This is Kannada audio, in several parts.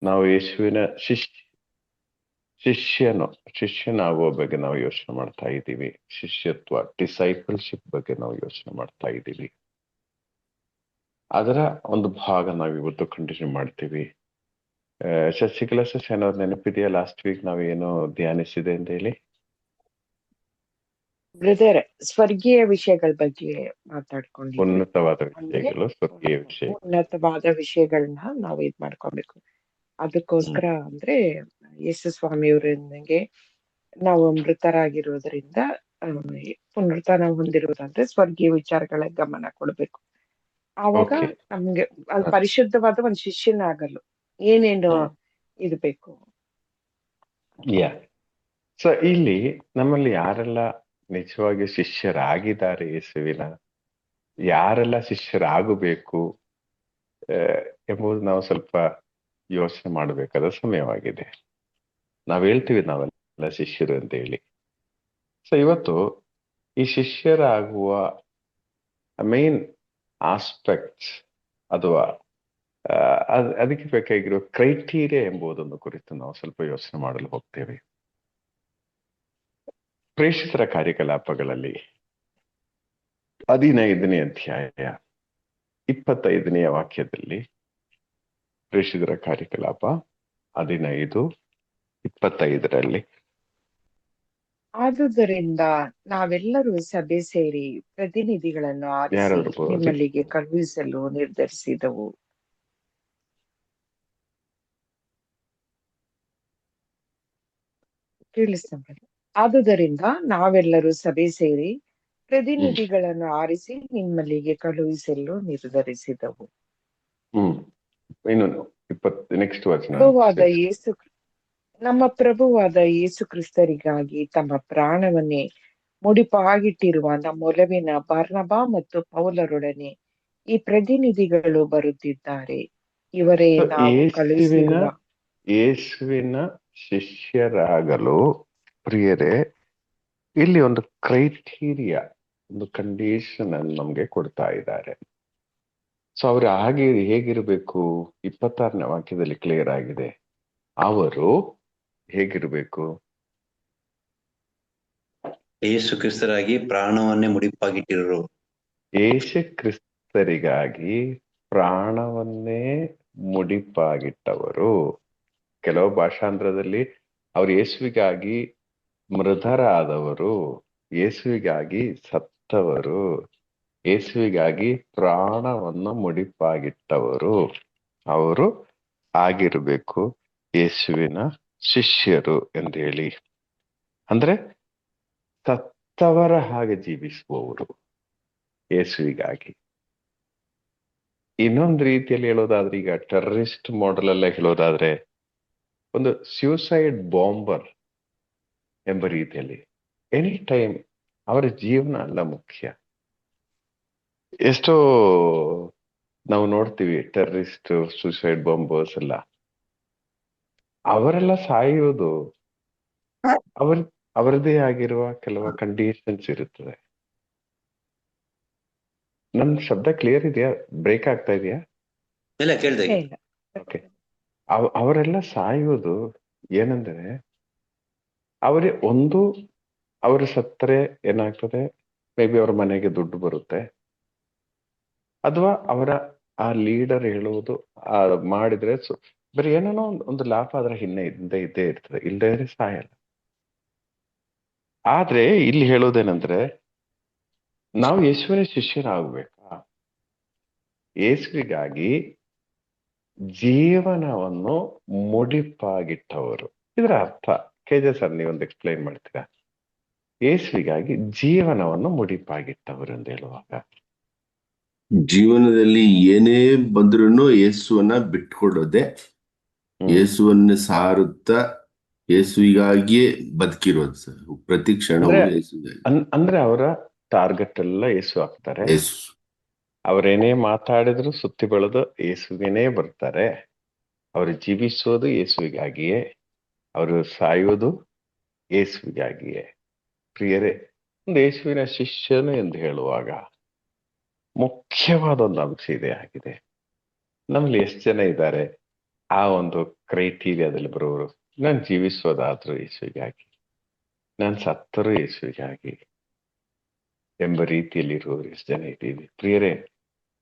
ನಾವು ಯೇಸುವಿನ ಶಿಷ್ಯನಾಗುವ ಬಗ್ಗೆ ನಾವು ಯೋಚನೆ ಮಾಡ್ತಾ ಇದ್ದೀವಿ. ಶಿಷ್ಯತ್ವ, ಡಿಸೈಪಲ್ಶಿಪ್ ಬಗ್ಗೆ ನಾವು ಯೋಚನೆ ಮಾಡ್ತಾ ಇದ್ದೀವಿ. ಅದರ ಒಂದು ಭಾಗ ನಾವು ಇವತ್ತು ಕಂಟಿನ್ಯೂ ಮಾಡ್ತೀವಿ. ಶಶಿಕಲಾ ಸೆಷನ್ ಅವ್ರ ನೆನಪಿದೆಯಾ ಲಾಸ್ಟ್ ವೀಕ್ ನಾವೇನು ಧ್ಯಾನಿಸಿದೆ ಅಂತ ಹೇಳಿ? ಬ್ರದರ್, ಸ್ವರ್ಗೀಯ ವಿಷಯಗಳ ಬಗ್ಗೆ ಮಾತಾಡ್ಕೊಂಡಿದ್ವಿ. ಉನ್ನತವಾದ ಅಂದ್ರೆ ವಿಷಯಗಳು, ಸ್ವರ್ಗೀಯ ವಿಷಯ, ಉನ್ನತವಾದ ವಿಷಯಗಳನ್ನ ನಾವು ಇದ್ ಮಾಡ್ಕೊಬೇಕು. ಅದಕ್ಕೋಸ್ಕರ ಅಂದ್ರೆ ಯೇಸು ಸ್ವಾಮಿಯವರಿಗೆ ನಾವು ಮೃತರಾಗಿರೋದ್ರಿಂದ ಪುನರುತ್ಥಾನ ಹೊಂದಿರುವುದಂದ್ರೆ ಸ್ವರ್ಗೀಯ ವಿಚಾರಗಳ ಗಮನ ಕೊಡ್ಬೇಕು. ಆವಾಗ ಓಕೆ. ನಮ್ಗೆ ಅದು ಪರಿಶುದ್ಧವಾದ ಒಂದು ಶಿಷ್ಯನಾಗಲು ಏನೇನು ಇದು ಬೇಕು. ಸೊ ಇಲ್ಲಿ ನಮ್ಮಲ್ಲಿ ಯಾರೆಲ್ಲ ನಿಜವಾಗಿ ಶಿಷ್ಯರಾಗಿದ್ದಾರೆ ಯೇಸುವಿನ, ಯಾರೆಲ್ಲ ಶಿಷ್ಯರಾಗಬೇಕು ಎಂಬುದು ನಾವು ಸ್ವಲ್ಪ ಯೋಚನೆ ಮಾಡಬೇಕಾದ ಸಮಯವಾಗಿದೆ. ನಾವ್ ಹೇಳ್ತೀವಿ ನಾವೆಲ್ಲ ಶಿಷ್ಯರು ಅಂತ ಹೇಳಿ. ಸೊ ಇವತ್ತು ಈ ಶಿಷ್ಯರಾಗುವ ಮೇನ್ ಆಸ್ಪೆಕ್ಟ್ಸ್ ಅಥವಾ ಅದಕ್ಕೆ ಬೇಕಾಗಿರುವ ಕ್ರೈಟೀರಿಯಾ ಎಂಬುದನ್ನು ಕುರಿತು ನಾವು ಸ್ವಲ್ಪ ಯೋಚನೆ ಮಾಡಲು ಹೋಗ್ತೇವೆ. ಪ್ರೇಷಿತರ ಕಾರ್ಯಕಲಾಪಗಳಲ್ಲಿ 15ನೇ ಅಧ್ಯಾಯ 25ನೇ ವಾಕ್ಯದಲ್ಲಿ, ಪ್ರೇಷಿತರ ಕಾರ್ಯಕಲಾಪ 15:25 ಆದುದರಿಂದ ನಾವೆಲ್ಲರೂ ಸಭೆ ಸೇರಿ ಪ್ರತಿನಿಧಿಗಳನ್ನು ಆರಿಸಿ ನಿಮ್ಮಲ್ಲಿಗೆ ಕಳುಹಿಸಲು ನಿರ್ಧರಿಸಿದವು. ಆದುದರಿಂದ ನಾವೆಲ್ಲರೂ ಸಭೆ ಸೇರಿ ಪ್ರತಿನಿಧಿಗಳನ್ನು ಆರಿಸಿ ನಿಮ್ಮಲ್ಲಿಗೆ ಕಳುಹಿಸಲು ನಿರ್ಧರಿಸಿದವು. ನಮ್ಮ ಪ್ರಭುವಾದ ಯೇಸು ಕ್ರಿಸ್ತರಿಗಾಗಿ ತಮ್ಮ ಪ್ರಾಣವನ್ನೇ ಮುಡಿಪಾಗಿಟ್ಟಿರುವ ನಮ್ಮೊಲವಿನ ಬಾರ್ನಬಾ ಮತ್ತು ಪೌಲರೊಡನೆ ಈ ಪ್ರತಿನಿಧಿಗಳು ಬರುತ್ತಿದ್ದಾರೆ. ಇವರೇ ನಾವು ಕಳುಹಿಸಿರುವ ಯೇಸುವಿನ ಶಿಷ್ಯರಾಗಲು ಪ್ರಿಯರೇ ಇಲ್ಲಿ ಒಂದು ಕ್ರೈಟೀರಿಯಾ, ಒಂದು ಕಂಡೀಷನ್ ಅನ್ನು ನಮ್ಗೆ ಕೊಡ್ತಾ ಇದ್ದಾರೆ. ಸೊ ಅವ್ರು ಹೇಗಿರ್ಬೇಕು? 26ನೇ ವಾಕ್ಯದಲ್ಲಿ ಕ್ಲಿಯರ್ ಆಗಿದೆ. ಅವರು ಹೇಗಿರ್ಬೇಕು? ಯೇಸು ಕ್ರಿಸ್ತರಾಗಿ ಪ್ರಾಣವನ್ನೇ ಮುಡಿಪಾಗಿಟ್ಟಿರೋರು. ಯೇಸು ಕ್ರಿಸ್ತರಿಗಾಗಿ ಪ್ರಾಣವನ್ನೇ ಮುಡಿಪಾಗಿಟ್ಟವರು. ಕೆಲವು ಭಾಷಾಂತರದಲ್ಲಿ ಅವ್ರು ಯೇಸುವಿಗಾಗಿ ಮೃತರಾದವರು, ಯೇಸುವಿಗಾಗಿ ಸತ್ತವರು, ಯೇಸುವಿಗಾಗಿ ಪ್ರಾಣವನ್ನು ಮುಡಿಪಾಗಿಟ್ಟವರು. ಅವರು ಆಗಿರ್ಬೇಕು ಯೇಸುವಿನ ಶಿಷ್ಯರು ಎಂದು ಹೇಳಿ. ಅಂದ್ರೆ ಸತ್ತವರ ಹಾಗೆ ಜೀವಿಸುವವರು ಯೇಸುವಿಗಾಗಿ. ಇನ್ನೊಂದು ರೀತಿಯಲ್ಲಿ ಹೇಳೋದಾದ್ರೆ, ಈಗ ಟೆರರಿಸ್ಟ್ ಮಾಡೆಲ್ ಅಲ್ಲೇ ಹೇಳೋದಾದ್ರೆ, ಒಂದು ಸ್ಯೂಸೈಡ್ ಬಾಂಬರ್ ಎಂಬ ರೀತಿಯಲ್ಲಿ ಎನಿ ಟೈಮ್ ಅವರ ಜೀವನ ಅಲ್ಲ ಮುಖ್ಯ. ಎಷ್ಟೋ ನಾವು ನೋಡ್ತೀವಿ ಟೆರರಿಸ್ಟ್, ಸೂಸೈಡ್ ಬಾಂಬರ್ಸ್ ಎಲ್ಲ, ಅವರೆಲ್ಲ ಸಾಯುವುದು ಅವರದೇ ಆಗಿರುವ ಕೆಲವು ಕಂಡೀಷನ್ಸ್ ಇರುತ್ತದೆ. ನನ್ ಶಬ್ದ ಕ್ಲಿಯರ್ ಇದೆಯಾ? ಬ್ರೇಕ್ ಆಗ್ತಾ ಇದೆಯಾ? ಓಕೆ. ಅವರೆಲ್ಲ ಸಾಯುವುದು ಏನಂದ್ರೆ, ಅವರು ಸತ್ತರೆ ಏನಾಗ್ತದೆ, ಮೇ ಬಿ ಅವ್ರ ಮನೆಗೆ ದುಡ್ಡು ಬರುತ್ತೆ, ಅಥವಾ ಅವರ ಆ ಲೀಡರ್ ಹೇಳುವುದು ಮಾಡಿದ್ರೆ ಬರೀ ಏನೇನೋ ಒಂದು ಲಾಭ ಅದರ ಹಿಂದೆ ಇದ್ದೇ ಇರ್ತದೆ, ಇಲ್ಲದೇ ಸಾಯಲ್ಲ. ಆದ್ರೆ ಇಲ್ಲಿ ಹೇಳೋದೇನಂದ್ರೆ, ನಾವು ಯೇಸುವಿನ ಶಿಷ್ಯರಾಗಬೇಕಾ? ಯೇಸುವಿಗಾಗಿ ಜೀವನವನ್ನು ಮುಡಿಪಾಗಿಟ್ಟವರು. ಇದರ ಅರ್ಥ KJ ಸರ್ ನೀವೊಂದು ಎಕ್ಸ್ಪ್ಲೈನ್ ಮಾಡ್ತೀರಾ? ಯೇಸುವಿಗಾಗಿ ಜೀವನವನ್ನು ಮುಡಿಪಾಗಿಟ್ಟವರು ಅಂತ ಹೇಳುವಾಗ, ಜೀವನದಲ್ಲಿ ಏನೇ ಬಂದ್ರೂ ಯೇಸುವನ್ನ ಬಿಟ್ಕೊಡೋದೆ, ಯೇಸುವನ್ನ ಸಾರುತ್ತಾ ಯೇಸುವಿಗಾಗಿಯೇ ಬದುಕಿರೋದು ಸರ್. ಪ್ರತಿ ಕ್ಷಣವೂ ಯೇಸುವಿಗಾಗಿ. ಅಂದ್ರೆ ಅವರ ಟಾರ್ಗೆಟ್ ಎಲ್ಲ ಯೇಸು ಆಗ್ತಾರೆ. ಅವರೇನೇ ಮಾತಾಡಿದ್ರು ಸುತ್ತಿ ಬೆಳೆದು ಯೇಸುವಿಗೇನೇ ಬರ್ತಾರೆ. ಅವರು ಜೀವಿಸೋದು ಯೇಸುವಿಗಾಗಿಯೇ, ಅವರು ಸಾಯುವುದು ಯೇಸುವಿಗಾಗಿಯೇ. ಪ್ರಿಯರೇ, ಒಂದು ಯೇಸುವಿನ ಶಿಷ್ಯನು ಎಂದು ಹೇಳುವಾಗ ಮುಖ್ಯವಾದ ಒಂದು ಅಂಶ ಇದೆ ಆಗಿದೆ. ನಮ್ಮಲ್ಲಿ ಎಷ್ಟು ಜನ ಇದ್ದಾರೆ ಆ ಒಂದು ಕ್ರೈಟೀರಿಯಾದಲ್ಲಿ ಬರೋರು. ನಾನು ಜೀವಿಸೋದಾದ್ರೂ ಯೇಸುವಿಗಾಗಿ, ನಾನು ಸತ್ತರೂ ಯೇಸುವಿಗಾಗಿ ಎಂಬ ರೀತಿಯಲ್ಲಿ ಇರುವವರು ಎಷ್ಟು ಜನ ಇದ್ದೀವಿ ಪ್ರಿಯರೇ.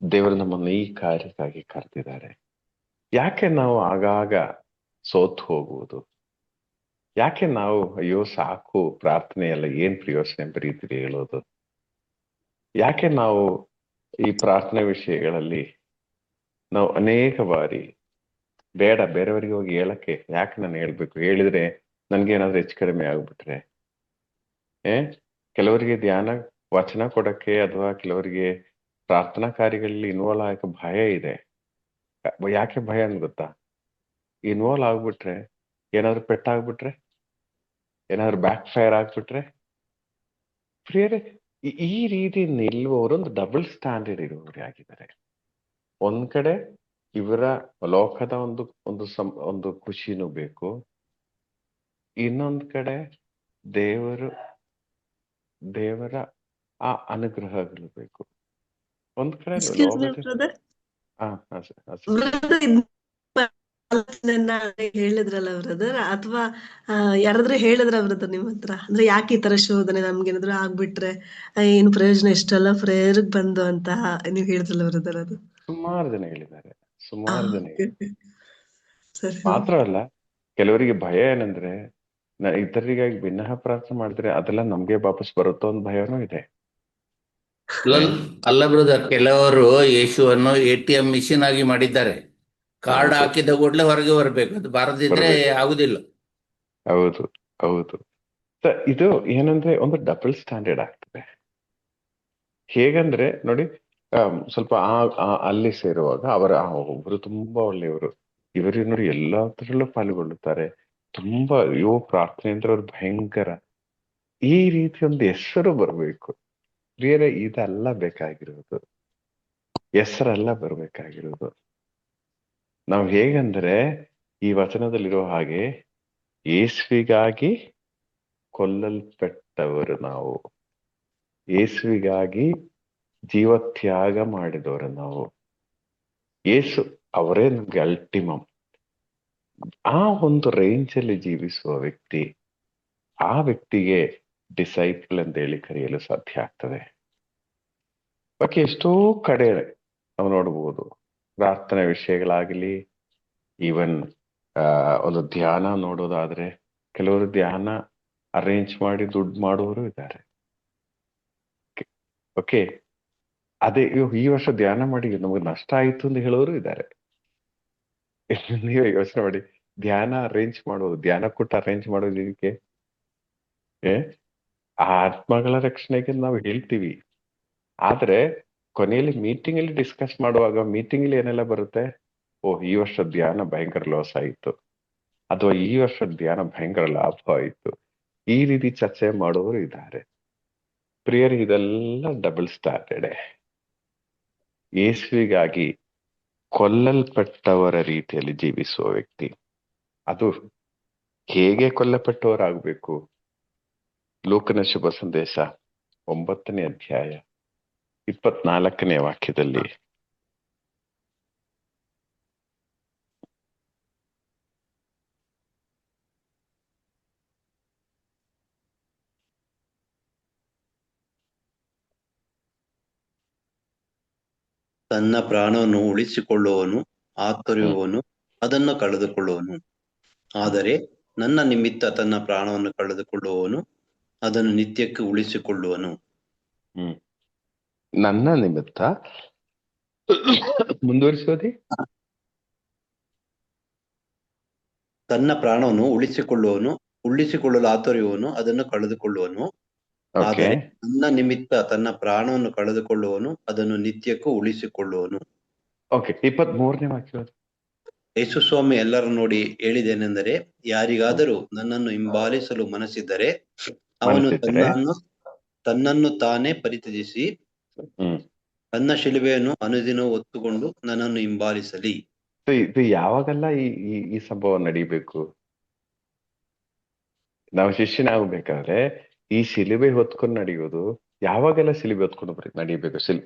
ದೇವರು ನಮ್ಮನ್ನು ಈ ಕಾರ್ಯಕ್ಕಾಗಿ ಕರೆದಿದ್ದಾರೆ. ಯಾಕೆ ನಾವು ಆಗಾಗ ಸೋತು ಹೋಗುವುದು? ಯಾಕೆ ನಾವು ಅಯ್ಯೋ ಸಾಕು ಪ್ರಾರ್ಥನೆ ಎಲ್ಲ ಏನ್ ಪ್ರಯೋಜನ ಎಂಬ ರೀತಿಯಲ್ಲಿ ಹೇಳೋದು? ಯಾಕೆ ನಾವು ಈ ಪ್ರಾರ್ಥನೆ ವಿಷಯಗಳಲ್ಲಿ ನಾವು ಅನೇಕ ಬಾರಿ ಬೇಡ ಬೇರೆಯವರಿಗೆ ಹೋಗಿ ಹೇಳಕ್ಕೆ ಯಾಕೆ ನಾನು ಹೇಳ್ಬೇಕು, ಹೇಳಿದ್ರೆ ನನ್ಗೇನಾದ್ರೂ ಹೆಚ್ಚು ಕಡಿಮೆ ಆಗ್ಬಿಟ್ರೆ, ಕೆಲವರಿಗೆ ಧ್ಯಾನ ವಚನ ಕೊಡಕ್ಕೆ ಅಥವಾ ಕೆಲವರಿಗೆ ಪ್ರಾರ್ಥನಾ ಕಾರ್ಯಗಳಲ್ಲಿ ಇನ್ವಾಲ್ವ್ ಆಗಕ್ಕೆ ಭಯ ಇದೆ. ಯಾಕೆ ಭಯ ಅಂತ ಗೊತ್ತಾ? ಇನ್ವಾಲ್ವ್ ಆಗ್ಬಿಟ್ರೆ ಏನಾದ್ರು ಪೆಟ್ಟಾಗ್ಬಿಟ್ರೆ, ಏನಾದ್ರು ಬ್ಯಾಕ್ ಫೈರ್ ಆಗ್ಬಿಟ್ರೆ. ಪ್ರಿಯರೇ, ಈ ರೀತಿ ನಿಲ್ಲುವವರು ಒಂದು ಡಬಲ್ ಸ್ಟ್ಯಾಂಡರ್ಡ್ ಇರುವವರು ಆಗಿದ್ದಾರೆ. ಒಂದ್ ಕಡೆ ಇವರ ಲೋಕದ ಒಂದು ಖುಷಿನೂ ಬೇಕು, ಇನ್ನೊಂದ್ ಕಡೆ ದೇವರ ಆ ಅನುಗ್ರಹಗಳು ಬೇಕು. ಒಂದ್ ಕಡೆ ಎಕ್ಸ್ಕ್ಯೂಸ್ ಮೀ ಲೋಕದ ಬ್ರದರ್, ಹಾ ಹೇಳಿದ್ರಲ್ಲ ಬ್ರದರ್, ಅಥವಾ ಯಾರಾದ್ರೂ ಹೇಳಿದ್ರ ಬ್ರದರ್ ನಿಮ್ಮ ಹತ್ರ? ಅಂದ್ರೆ ಯಾಕೆ ಈ ತರ ಶೋಧನೆ ನಮ್ಗೇನಾದ್ರು ಆಗ್ಬಿಟ್ರೆ ಏನು ಪ್ರಯೋಜನ, ಇಷ್ಟೆಲ್ಲ ಪ್ರೇಯರ್ ಬಂದು ಅಂತ ನೀವ್ ಹೇಳಿದ್ರಲ್ಲ ಬ್ರದರ್? ಅದು ಸುಮಾರು ಜನ ಹೇಳಿದ್ದಾರೆ, ಸುಮಾರು ಜನ okay, okay. ಸರಿ ಮಾತ್ರವಲ್ಲ, ಕೆಲವರಿಗೆ ಭಯ ಏನಂದ್ರೆ ಇತರರಿಗಾಗಿ ಭಿನ್ನಹ ಪ್ರಾರ್ಥನೆ ಮಾಡಿದ್ರೆ ಅದೆಲ್ಲ ನಮ್ಗೆ ವಾಪಸ್ ಬರುತ್ತೋ ಒಂದು ಭಯನೂ ಇದೆ. ಅಲ್ಲ ಬ್ರದರ್, ಕೆಲವರು ಯೇಸುವನ್ನು ATM ಮಿಷಿನ್ ಆಗಿ ಮಾಡಿದ್ದಾರೆ. ಕಾರ್ಡ್ ಹಾಕಿದ ಕೂಡಲೇ ಹೊರಗೆ ಬರ್ಬೇಕು, ಅದು ಬಾರದಿದ್ರೆ ಆಗುದಿಲ್ಲ. ಹೌದು ಹೌದು. ಇದು ಏನಂದ್ರೆ ಒಂದು ಡಬಲ್ ಸ್ಟ್ಯಾಂಡರ್ಡ್ ಆಗ್ತದೆ. ಹೇಗಂದ್ರೆ ನೋಡಿ, ಸ್ವಲ್ಪ ಅಲ್ಲಿ ಸೇರುವಾಗ ಒಬ್ರು ತುಂಬಾ ಒಳ್ಳೆಯವರು, ಇವರು ನೋಡಿ ಎಲ್ಲದರಲ್ಲೂ ಪಾಲ್ಗೊಳ್ಳುತ್ತಾರೆ, ತುಂಬಾ ಪ್ರಾರ್ಥನೆ ಅಂದ್ರೆ ಅವ್ರು ಭಯಂಕರ, ಈ ರೀತಿ ಒಂದು ಹೆಸರು ಬರ್ಬೇಕು. ಬೇರೆ ಇದೆಲ್ಲ ಬೇಕಾಗಿರೋದು, ಹೆಸರೆಲ್ಲ ಬರ್ಬೇಕಾಗಿರೋದು. ನಾವು ಹೇಗಂದ್ರೆ ಈ ವಚನದಲ್ಲಿರೋ ಹಾಗೆ ಯೇಸುವಿಗಾಗಿ ಕೊಲ್ಲಲ್ಪಟ್ಟವರು ನಾವು, ಯೇಸುವಿಗಾಗಿ ಜೀವತ್ಯಾಗ ಮಾಡಿದವರು ನಾವು. ಯೇಸು ಅವರೇ ನಮ್ಗೆ ಅಲ್ಟಿಮಮ್. ಆ ಒಂದು ರೇಂಜ್ ಅಲ್ಲಿ ಜೀವಿಸುವ ವ್ಯಕ್ತಿ, ಆ ವ್ಯಕ್ತಿಗೆ ಡಿಸೈಪಲ್ ಅಂತ ಹೇಳಿ ಕರೆಯಲು ಸಾಧ್ಯ ಆಗ್ತದೆ. ಬಾಕಿ ಎಷ್ಟೋ ಕಡೆ ನಾವು ನೋಡ್ಬೋದು, ಪ್ರಾರ್ಥನೆ ವಿಷಯಗಳಾಗಲಿ, ಈವನ್ ಒಂದು ಧ್ಯಾನ ನೋಡೋದಾದ್ರೆ ಕೆಲವರು ಧ್ಯಾನ ಅರೇಂಜ್ ಮಾಡಿ ದುಡ್ಡು ಮಾಡುವವರು ಇದ್ದಾರೆ. ಓಕೆ, ಅದೇ ಈ ವರ್ಷ ಧ್ಯಾನ ಮಾಡಿ ನಮಗೆ ನಷ್ಟ ಆಯ್ತು ಅಂತ ಹೇಳೋರು ಇದ್ದಾರೆ. ನೀವೇ ಯೋಚನೆ ಮಾಡಿ, ಧ್ಯಾನ ಅರೇಂಜ್ ಮಾಡೋದು, ಧ್ಯಾನ ಕೂಟ ಅರೇಂಜ್ ಮಾಡೋದು ಇದಕ್ಕೆ ಆತ್ಮಗಳ ರಕ್ಷಣೆಗೆ ನಾವು ಹೇಳ್ತೀವಿ. ಆದ್ರೆ ಕೊನೆಯಲ್ಲಿ ಮೀಟಿಂಗ್ ಅಲ್ಲಿ ಡಿಸ್ಕಸ್ ಮಾಡುವಾಗ ಮೀಟಿಂಗ್ ಅಲ್ಲಿ ಏನೆಲ್ಲ ಬರುತ್ತೆ, ಈ ವರ್ಷ ಧ್ಯಾನ ಭಯಂಕರ ಲಾಸ್ ಆಯಿತು, ಅಥವಾ ಈ ವರ್ಷ ಧ್ಯಾನ ಭಯಂಕರ ಲಾಭ ಆಯಿತು, ಈ ರೀತಿ ಚರ್ಚೆ ಮಾಡುವವರು ಇದ್ದಾರೆ. ಪ್ರಿಯರ್, ಇದೆಲ್ಲ ಡಬಲ್ ಸ್ಟ್ಯಾಂಡರ್ಡ್. ಯೇಸುವಿಗಾಗಿ ಕೊಲ್ಲಲ್ಪಟ್ಟವರ ರೀತಿಯಲ್ಲಿ ಜೀವಿಸುವ ವ್ಯಕ್ತಿ, ಅದು ಹೇಗೆ ಕೊಲ್ಲಪಟ್ಟವರಾಗಬೇಕು? ಲೂಕನ ಶುಭ ಸಂದೇಶ 9ನೇ ಅಧ್ಯಾಯ 24ನೇ ವಾಕ್ಯದಲ್ಲಿ, ತನ್ನ ಪ್ರಾಣವನ್ನು ಉಳಿಸಿಕೊಳ್ಳುವವನು ಆತೊರೆಯುವವನು ಅದನ್ನು ಕಳೆದುಕೊಳ್ಳುವನು. ಆದರೆ ನನ್ನ ನಿಮಿತ್ತ ತನ್ನ ಪ್ರಾಣವನ್ನು ಕಳೆದುಕೊಳ್ಳುವವನು ಅದನ್ನು ನಿತ್ಯಕ್ಕೆ ಉಳಿಸಿಕೊಳ್ಳುವನು. ನನ್ನ ನಿಮಿತ್ತ ಮುಂದುವರಿಸೋದಿ, ತನ್ನ ಪ್ರಾಣವನ್ನು ಉಳಿಸಿಕೊಳ್ಳಲು ಆತೊರೆಯುವವನು ಅದನ್ನು ಕಳೆದುಕೊಳ್ಳುವನು. ಆದರೆ ನನ್ನ ನಿಮಿತ್ತ ತನ್ನ ಪ್ರಾಣವನ್ನು ಕಳೆದುಕೊಳ್ಳುವವನು ಅದನ್ನು ನಿತ್ಯಕ್ಕೂ ಉಳಿಸಿಕೊಳ್ಳುವನು. ಓಕೆ, 23ನೇ ವಾಕ್ಯ. ಯೇಸು ಸ್ವಾಮಿ ಎಲ್ಲರೂ ನೋಡಿ ಹೇಳಿದೇನೆಂದರೆ, ಯಾರಿಗಾದರೂ ನನ್ನನ್ನು ಹಿಂಬಾಲಿಸಲು ಮನಸ್ಸಿದ್ದರೆ ಅವನು ತನ್ನನ್ನು ತಾನೇ ಪರಿತ್ಯಜಿಸಿ ತನ್ನ ಶಿಲುಬೆಯನ್ನು ಅನುದಿನ ಹೊತ್ತುಕೊಂಡು ನನ್ನನ್ನು ಹಿಂಬಾಲಿಸಲಿ. ಇದು ಯಾವಾಗೆಲ್ಲ ಈ ಸಂಭವ ನಡೀಬೇಕು? ನಾವು ಶಿಷ್ಯನಾಗಬೇಕಾದ್ರೆ ಈ ಶಿಲುಬೆ ಹೊತ್ಕೊಂಡು ನಡೆಯೋದು ಯಾವಾಗೆಲ್ಲ ಶಿಲುಬೆ ಹೊತ್ಕೊಂಡು ನಡೀಬೇಕು?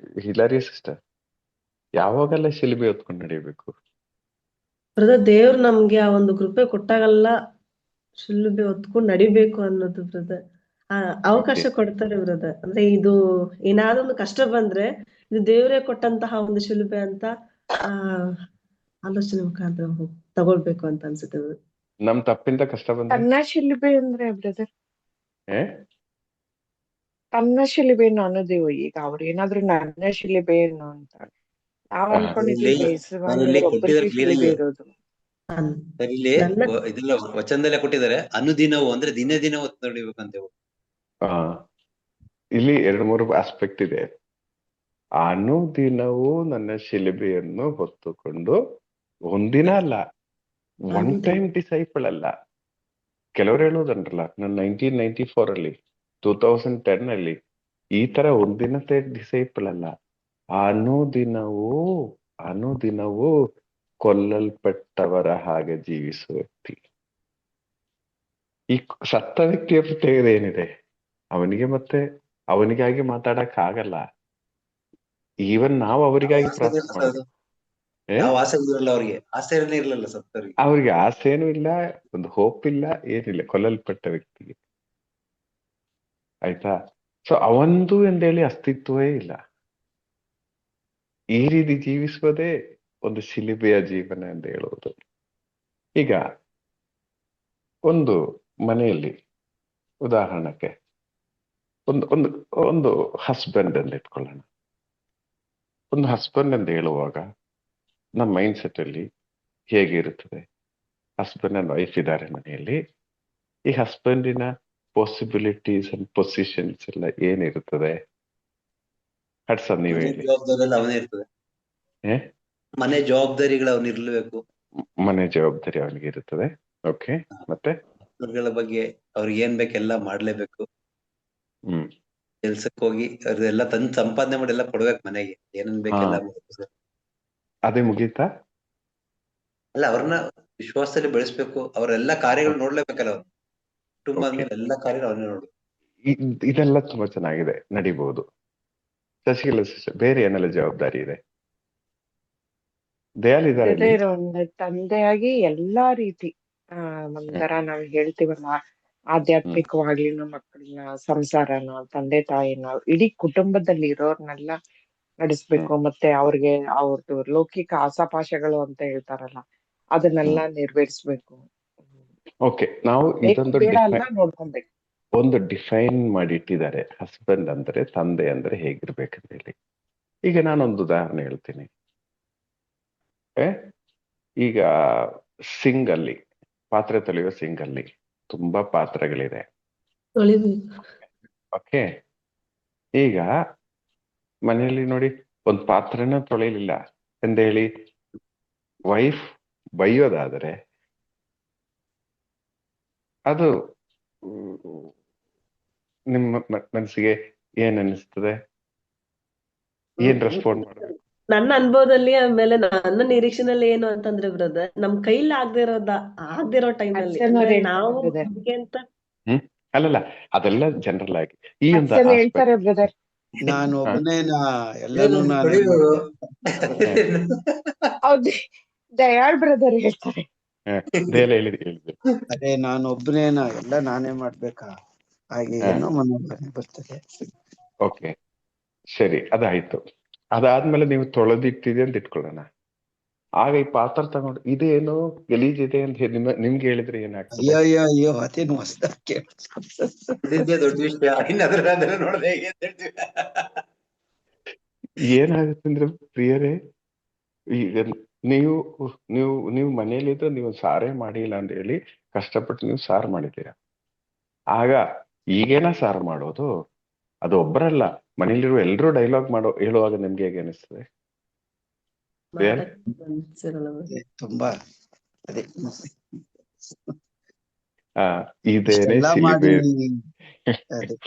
ಹಿಲಾರಿ ಸಿಸ್ಟರ್, ಯಾವಾಗೆಲ್ಲ ಶಿಲುಬೆ ಹೊತ್ಕೊಂಡು ನಡೀಬೇಕು? ಬ್ರದರ್ ದೇವ್ರು ನಮ್ಗೆ ಆ ಒಂದು ಕೃಪೆ ಕೊಟ್ಟಾಗಲ್ಲ ಶಿಲುಬೆ ಹೊತ್ಕೊಂಡು ನಡಿಬೇಕು ಅನ್ನೋದು ಬ್ರದರ್. ಅವಕಾಶ ಕೊಡ್ತಾರೆ ಬ್ರದರ್. ಅಂದ್ರೆ ಇದು ಏನಾದ್ರು ಒಂದು ಕಷ್ಟ ಬಂದ್ರೆ ಇದು ದೇವರೇ ಕೊಟ್ಟಂತಹ ಒಂದು ಶಿಲುಬೆ ಅಂತ ಆ ಆಲೋಚನೆ ಮುಖಾಂತರ ತಗೊಳ್ಬೇಕು ಅಂತ ಅನ್ಸುತ್ತೆ brother. ನಮ್ ತಪ್ಪಿಂದ ಕಷ್ಟ ಬಂದ್ರೆ ತನ್ನ ಶಿಲುಬೆ ಅಂದ್ರೆ ಬ್ರದರ್, ಏ ತನ್ನ ಶಿಲುಬೆಯನ್ನು ಅನ್ನೋದೇವು. ಈಗ ಅವ್ರು ಏನಾದ್ರು ನನ್ನ ಶಿಲುಬೆಯನ್ನು ಅಂತ ನಾವ್ ಅನ್ಕೊಂಡಿದ್ದೀವಿ ಅಲ್ಲಿ ಯೇಸುವಾನಂದ್ರ ಕೊಟ್ಟಿದ್ದಾರೆ ಒಬ್ಬರಿಗೆ ಕ್ಲೀನ್ ಶಿಲುಬೆ ಆಗಿ. ಇರೋದು. ಅನ್- ಇಲ್ಲಿ ನನ್ನ ಇದೆಲ್ಲ ವಚನದಲ್ಲೇ ಕೊಟ್ಟಿದ್ದಾರೆ, ಅನುದಿನವು ಅಂದ್ರೆ ದಿನ ದಿನ ಹೊತ್ತು ನಡಿಬೇಕಂತೇವು. ಆ ಇಲ್ಲಿ 2-3 ಆಸ್ಪೆಕ್ಟ್ ಇದೆ. ಅನುದಿನವೂ ನನ್ನ ಶಿಲುಬೆಯನ್ನು ಹೊತ್ತುಕೊಂಡು, ಒಂದಿನ ಅಲ್ಲ, ಒನ್ ಟೈಮ್ ಡಿಸೈಪಲ್ ಅಲ್ಲ. ಕೆಲವರು ಹೇಳೋದನ್ರಲ್ಲ, ನಾನು 1994 ಅಲ್ಲಿ 2010 ಅಲ್ಲಿ ಈ ತರ ಒಂದಿನತೆ ಡಿಸೈಪಲ್ ಅಲ್ಲ, ಅನುದಿನವೂ ಕೊಲ್ಲಲ್ಪಟ್ಟವರ ಹಾಗೆ ಜೀವಿಸುವ ವ್ಯಕ್ತಿ. ಈ ಸತ್ತ ವ್ಯಕ್ತಿಯ ಪ್ರತ್ಯೇಕತೆ ಏನಿದೆ, ಅವನಿಗೆ ಮತ್ತೆ ಅವನಿಗಾಗಿ ಮಾತಾಡಕ್ ಆಗಲ್ಲ. ಈವನ್ ನಾವು ಅವರಿಗಾಗಿ ಪ್ರಾರ್ಥನೆ ಮಾಡ್ಬೇಕು. ಯಾವ ಆಸೆ ಇರಲ್ಲ ಅವ್ರಿಗೆ, ಆಸೆನೇ ಇರ್ಲಿಲ್ಲ ಸತ್ತವ್ರಿಗೆ. ಅವ್ರಿಗೆ ಆಸೆನೂ ಇಲ್ಲ, ಒಂದು ಹೋಪ್ ಇಲ್ಲ, ಏನಿಲ್ಲ, ಕೊಲ್ಲಲ್ಪಟ್ಟ ವ್ಯಕ್ತಿಗೆ. ಆಯ್ತಾ? ಸೊ ಅವಂದು ಎಂದೇಳಿ ಅಸ್ತಿತ್ವವೇ ಇಲ್ಲ. ಈ ರೀತಿ ಜೀವಿಸುವುದೇ ಒಂದು ಶಿಲುಬೆಯ ಜೀವನ ಎಂದು ಹೇಳುವುದು. ಈಗ ಒಂದು ಮನೆಯಲ್ಲಿ ಉದಾಹರಣಕ್ಕೆ ಒಂದು ಒಂದು ಒಂದು ಹಸ್ಬೆಂಡ್ ಅಂತ ಇಟ್ಕೊಳ್ಳೋಣ. ಒಂದು ಹಸ್ಬೆಂಡ್ ಅಂತ ಹೇಳುವಾಗ ನಮ್ಮ ಮೈಂಡ್ ಸೆಟ್ ಅಲ್ಲಿ ಹೇಗಿರುತ್ತದೆ? ಹಸ್ಬೆಂಡ್ ಅಂಡ್ ವೈಫ್ ಇದ್ದಾರೆ ಮನೆಯಲ್ಲಿ. ಈ ಹಸ್ಬೆಂಡಿನ ಪಾಸಿಬಿಲಿಟೀಸ್ ಅಂಡ್ ಪೊಸಿಷನ್ಸ್ ಎಲ್ಲ ಏನಿರುತ್ತದೆ? ಹಡ್ಸನ್ ನೀವ್ ಹೇಳಿ. ಜವಾಬ್ದಾರಿ ಎಲ್ಲ ಅವನೇ ಇರ್ತದೆ. ಮನೆ ಜವಾಬ್ದಾರಿಗಳು ಅವನು ಇರ್ಲೇಬೇಕು. ಮನೆ ಜವಾಬ್ದಾರಿ ಅವನಿಗೆ ಇರುತ್ತದೆ. ಓಕೆ, ಮತ್ತೆ ಮಕ್ಕಳ ಬಗ್ಗೆ ಅವ್ರಿಗೆ ಏನ್ ಬೇಕೆಲ್ಲ ಮಾಡ್ಲೇಬೇಕು. ಕೆಲ್ಸಕ್ಕೆ ಹೋಗಿ ಅವ್ರದೆಲ್ಲ ತಂದು ಸಂಪಾದನೆ ಮಾಡಿ ಎಲ್ಲ ಕೊಡ್ಬೇಕು ಮನೆಗೆ, ಏನೇನ್ ಬೇಕೆಲ್ಲ. ಅದೇ ಮುಗೀತಾ? ಅಲ್ಲ, ಅವ್ರನ್ನ ವಿಶ್ವಾಸದಲ್ಲಿ ಬೆಳೆಸ್ಬೇಕು. ಅವರೆಲ್ಲ ಕಾರ್ಯಗಳು ನೋಡ್ಲೇಬೇಕಲ್ಲ ಅವ್ರು. ಕುಟುಂಬ ಅಂದ್ಮೇಲೆ ಎಲ್ಲ ಕಾರ್ಯಗಳು ಅವನೇ ನೋಡ್ಬೇಕು. ಇದೆಲ್ಲ ತುಂಬಾ ಚೆನ್ನಾಗಿದೆ, ನಡಿಬಹುದು. ಶಶಿಕಲಾ ಸಿಸ್ಟರ್, ಬೇರೆ ಏನೆಲ್ಲ ಜವಾಬ್ದಾರಿ ಇದೆ? ದಯಾಳಿದ್ದಾರೆ ಒಂದು ತಂದೆಯಾಗಿ ಎಲ್ಲಾ ರೀತಿ ಒಂಥರ ನಾವ್ ಹೇಳ್ತೀವಲ್ಲ, ಆಧ್ಯಾತ್ಮಿಕವಾಗ್ಲಿ ನಮ್ಮ ಮಕ್ಕಳನ್ನ, ಸಂಸಾರನ, ತಂದೆ ತಾಯಿನ, ಇಡೀ ಕುಟುಂಬದಲ್ಲಿ ಇರೋರ್ನೆಲ್ಲ ನಡೆಸ್ಬೇಕು. ಮತ್ತೆ ಅವ್ರಿಗೆ ಅವ್ರದ್ದು ಲೌಕಿಕ ಆಸಾಪಾಶಗಳು ಅಂತ ಹೇಳ್ತಾರಲ್ಲ, ಅದನ್ನೆಲ್ಲ ನೆರವೇರಿಸ್ಬೇಕು. ಓಕೆ, ನಾವು ಇದೊಂದು ನೋಡ್ಕೊಬೇಕು. ಒಂದು ಡಿಫೈನ್ ಮಾಡಿ ಇಟ್ಟಿದ್ದಾರೆ. ಹಸ್ಬೆಂಡ್ ಅಂದ್ರೆ, ತಂದೆ ಅಂದ್ರೆ ಹೇಗಿರ್ಬೇಕಂತ ಹೇಳಿ. ಈಗ ನಾನೊಂದು ಉದಾಹರಣೆ ಹೇಳ್ತೀನಿ. ಈಗ ಸಿಂಗಲ್ಲಿ, ಪಾತ್ರೆ ತೊಳೆಯುವ ಸಿಂಗಲ್ಲಿ ತುಂಬಾ ಪಾತ್ರೆಗಳಿದೆ. ಓಕೆ, ಈಗ ಮನೆಯಲ್ಲಿ ನೋಡಿ, ಒಂದು ಪಾತ್ರೆನ ತೊಳೆಯಲಿಲ್ಲ ಎಂದೇಳಿ ವೈಫ್ ಬೈಯೋದಾದ್ರೆ ಅದು ನಿಮ್ಮ ಮನಸ್ಸಿಗೆ ಏನ್ ಅನಿಸ್ತದೆ? ಏನ್ ರೆಸ್ಪಾಂಡ್ ಮಾಡ್ಬೇಕು? ನನ್ನ ಅನುಭವದಲ್ಲಿ, ಆಮೇಲೆ ನನ್ನ ನಿರೀಕ್ಷೆನಲ್ಲಿ ಏನು ಅಂತಂದ್ರೆ ಬ್ರದರ್, ನಮ್ ಕೈಲಿ ಆಗದಿರೋ ಟೈಮಲ್ಲಿ ನಾವು ಅಂತ ಅಲ್ಲಲ್ಲ, ಅದೆಲ್ಲ ಜನರಲ್ ಆಗಿ ಈ ಒಂದು ಹೇಳ್ತಾರೆ ಬ್ರದರ್, ನಾನು ಒಬ್ಬನೇನ ಎಲ್ಲಾನು ಹೌದು, ದಯಾಳ್ ಬ್ರದರ್ ಹೇಳ್ತಾರೆ. ಅದೇ ನಾನು ಒಬ್ಬನೇನ ಎಲ್ಲ ನಾನೇ ಮಾಡ್ಬೇಕಾ ಹಾಗೆ ಏನೋ ಮನೋಭಾವನೆ ಬರ್ತದೆ. ಓಕೆ, ಸರಿ, ಅದಾಯ್ತು. ಅದಾದ್ಮೇಲೆ ನೀವು ತೊಳೆದಿಟ್ಟಿದೆ ಅಂತ ಇಟ್ಕೊಳ್ಳೋಣ. ಆಗ ಈ ಪಾತ್ರ ತಗೊಂಡು ಇದೇನು ಗಲೀಜಿದೆ ಅಂತ ನಿಮ್ಗೆ ಹೇಳಿದ್ರೆ ಏನಾಗ್ತದೆ? ಅಯ್ಯೋ ಅದೇನು ಹೊಸದಾಗಿ ದೊಡ್ಡ ವಿಷಯ. ಏನಾಗುತ್ತೆ ಅಂದ್ರೆ ಪ್ರಿಯರೇ, ಈಗ ನೀವು ನೀವು ನೀವು ಮನೇಲಿದ್ರೆ ನೀವು ಸಾರೇ ಮಾಡಿಲ್ಲ ಅಂತ ಹೇಳಿ ಕಷ್ಟಪಟ್ಟು ನೀವು ಸಾರು ಮಾಡಿದ್ದೀರಾ. ಆಗ ಈಗೇನ ಸಾರು ಮಾಡೋದು? ಅದು ಒಬ್ಬರಲ್ಲ, ಮನೇಲಿರುವ ಎಲ್ರೂ ಡೈಲಾಗ್ ಹೇಳುವಾಗ ನಿಮ್ಗೆ ಹೇಗೆ ಅನಿಸ್ತದೆ? ತುಂಬಾ ಅದೇ ಇದೇನೆ